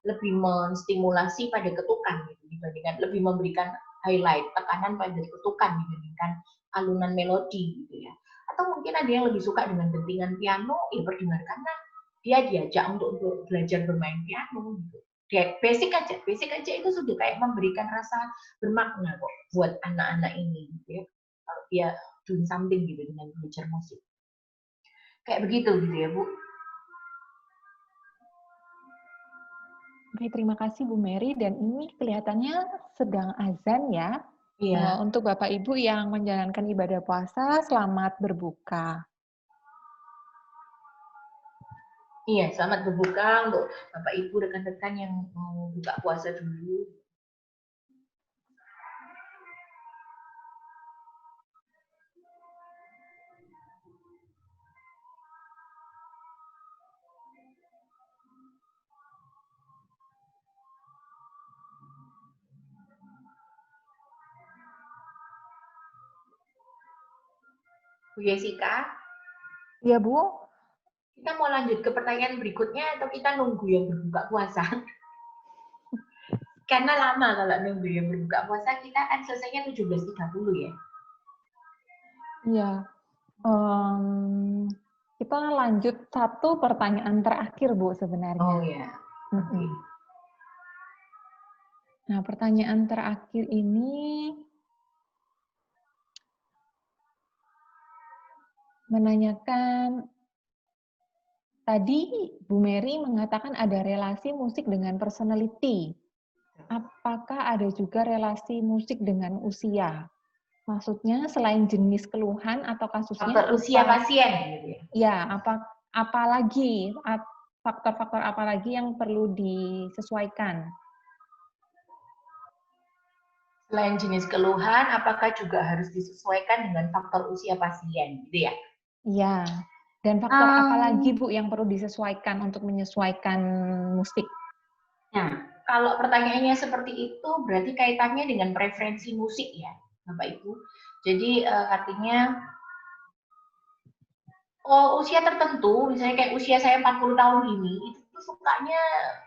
lebih menstimulasi pada ketukan gitu, dibandingkan lebih memberikan highlight tekanan pada ketukan dibandingkan alunan melodi gitu ya. Atau mungkin ada yang lebih suka dengan dentingan piano, ya perdengarkanlah dia diajak untuk belajar bermain piano gitu. Basic aja itu sudah kayak memberikan rasa bermakna kok buat anak-anak ini gitu ya. Kalau dia doing something gitu dengan belajar musik. Kayak begitu gitu ya, Bu. Oke, terima kasih Bu Mary, dan ini kelihatannya sedang azan ya. Iya. Untuk Bapak Ibu yang menjalankan ibadah puasa, selamat berbuka. Iya, selamat berbuka untuk Bapak Ibu rekan-rekan yang mau buka puasa dulu. Bu Jessica? Iya, Bu. Kita mau lanjut ke pertanyaan berikutnya atau kita nunggu yang berbuka puasa? Karena lama kalau nunggu yang berbuka puasa, kita akan selesainya 17.30 ya. Iya. Kita lanjut satu pertanyaan terakhir, Bu, sebenarnya. Oh ya. Okay. Nah, pertanyaan terakhir ini menanyakan, tadi Bu Mary mengatakan ada relasi musik dengan personality. Apakah ada juga relasi musik dengan usia? Maksudnya selain jenis keluhan atau kasusnya, faktor usia pasien gitu ya. Ya, apalagi faktor-faktor apa lagi yang perlu disesuaikan? Selain jenis keluhan, apakah juga harus disesuaikan dengan faktor usia pasien gitu ya? Iya. Dan faktor apa lagi Bu yang perlu disesuaikan untuk menyesuaikan musik? Nah, kalau pertanyaannya seperti itu, berarti kaitannya dengan preferensi musik ya, Bapak Ibu. Jadi artinya usia tertentu, misalnya kayak usia saya 40 tahun ini, itu sukanya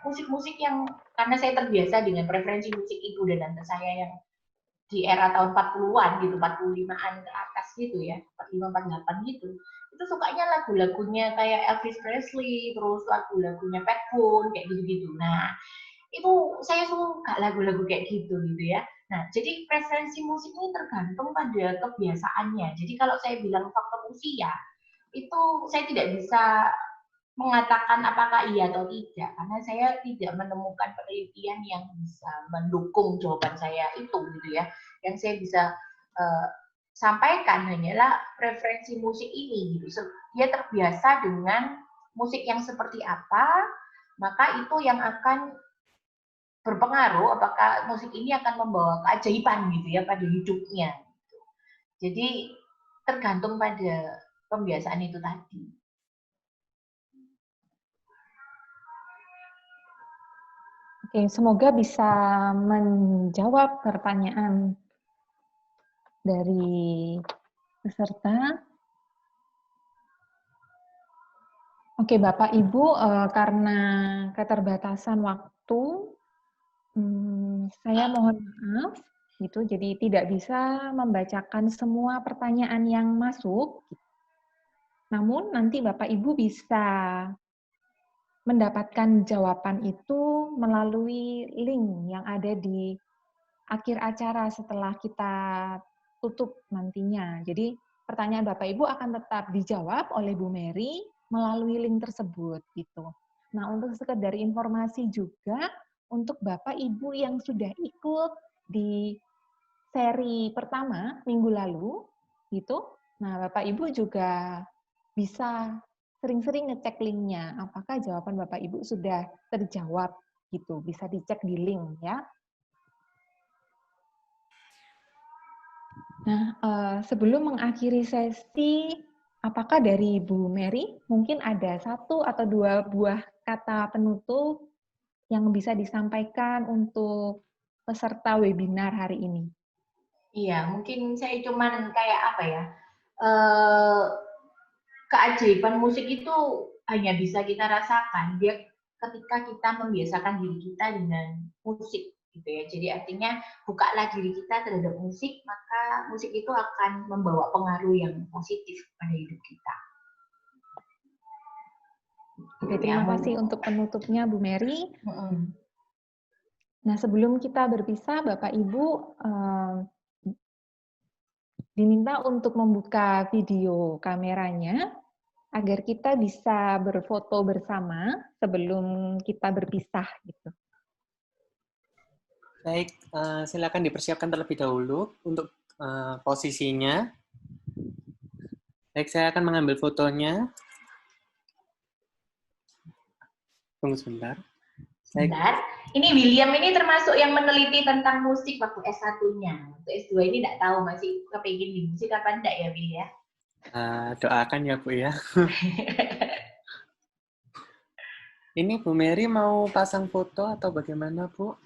musik-musik yang, karena saya terbiasa dengan preferensi musik ibu dan tante saya yang di era tahun 40-an gitu, 45-an ke atas gitu ya, 45, 48 gitu. Itu sukanya lagu-lagunya kayak Elvis Presley, terus lagu-lagunya Pat Boone, kayak gitu-gitu. Nah, itu saya suka lagu-lagu kayak gitu ya. Nah, jadi preferensi musik ini tergantung pada kebiasaannya. Jadi kalau saya bilang faktor usia, itu saya tidak bisa mengatakan apakah iya atau tidak, karena saya tidak menemukan penelitian yang bisa mendukung jawaban saya itu, gitu ya. Yang saya bisa sampaikan hanyalah preferensi musik ini, gitu. Dia terbiasa dengan musik yang seperti apa, maka itu yang akan berpengaruh apakah musik ini akan membawa keajaiban gitu ya pada hidupnya. Jadi tergantung pada pembiasaan itu tadi. Oke, semoga bisa menjawab pertanyaan dari peserta. Oke, Bapak Ibu, karena keterbatasan waktu, saya mohon maaf, gitu. Jadi tidak bisa membacakan semua pertanyaan yang masuk. Namun nanti Bapak Ibu bisa mendapatkan jawaban itu melalui link yang ada di akhir acara setelah kita tutup nantinya. Jadi pertanyaan Bapak Ibu akan tetap dijawab oleh Bu Mary melalui link tersebut gitu. Nah, untuk sekedar informasi juga untuk Bapak Ibu yang sudah ikut di seri pertama minggu lalu gitu. Nah, Bapak Ibu juga bisa sering-sering ngecek linknya, apakah jawaban Bapak Ibu sudah terjawab gitu. Bisa dicek di link ya. Nah, sebelum mengakhiri sesi, apakah dari Bu Mary mungkin ada 1 atau 2 buah kata penutup yang bisa disampaikan untuk peserta webinar hari ini? Iya, mungkin saya cuman kayak apa ya, keajaiban musik itu hanya bisa kita rasakan dia ketika kita membiasakan diri kita dengan musik gitu ya. Jadi artinya bukalah diri kita terhadap musik, maka musik itu akan membawa pengaruh yang positif pada hidup kita. Oke, terima kasih untuk penutupnya Bu Mary. Mm-mm. Nah, sebelum kita berpisah, Bapak Ibu diminta untuk membuka video kameranya agar kita bisa berfoto bersama sebelum kita berpisah gitu. Baik, silakan dipersiapkan terlebih dahulu untuk posisinya. Baik, saya akan mengambil fotonya. Tunggu sebentar. Sebentar. Ini William ini termasuk yang meneliti tentang musik waktu S1-nya. Waktu S2 ini tidak tahu masih kepingin di musik apa enggak ya, Will ya? Doakan ya, Bu ya. Ini Bu Mary mau pasang foto atau bagaimana, Bu?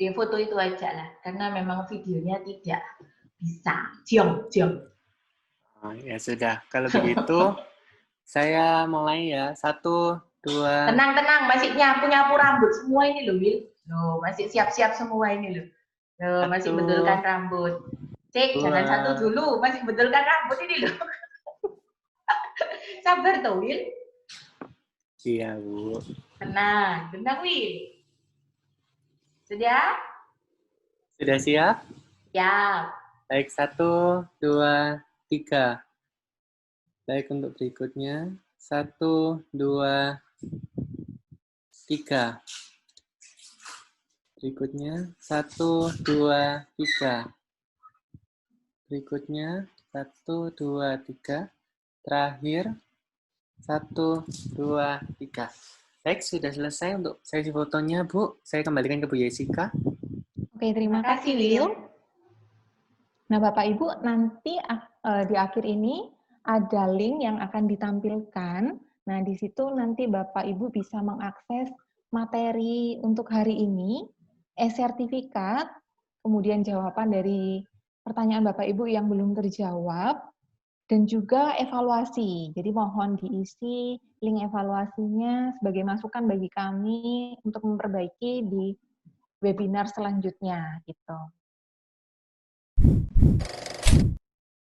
Ya foto itu aja lah, karena memang videonya tidak bisa. Jiong. Ya sudah, kalau begitu saya mulai ya. 1, 2. Tenang, masih nyapu rambut semua ini loh, Will. Loh, masih siap-siap semua ini loh. Loh, masih betulkan rambut. Cek, jangan satu dulu, masih betulkan rambut ini loh. Sabar toh, Will. Iya, Bu. Tenang, Will. Sudah? Sudah siap? Siap. Baik, 1, 2, 3. Baik, untuk berikutnya. 1, 2, 3. Berikutnya, 1, 2, 3. Berikutnya, 1, 2, 3. Terakhir, 1, 2, 3. Baik, sudah selesai untuk sesi fotonya, Bu. Saya kembalikan ke Bu Jessica. Oke, terima kasih, Will. Nah, Bapak Ibu, nanti di akhir ini ada link yang akan ditampilkan. Nah, di situ nanti Bapak Ibu bisa mengakses materi untuk hari ini, e-sertifikat, kemudian jawaban dari pertanyaan Bapak Ibu yang belum terjawab, dan juga evaluasi. Jadi mohon diisi link evaluasinya sebagai masukan bagi kami untuk memperbaiki di webinar selanjutnya gitu.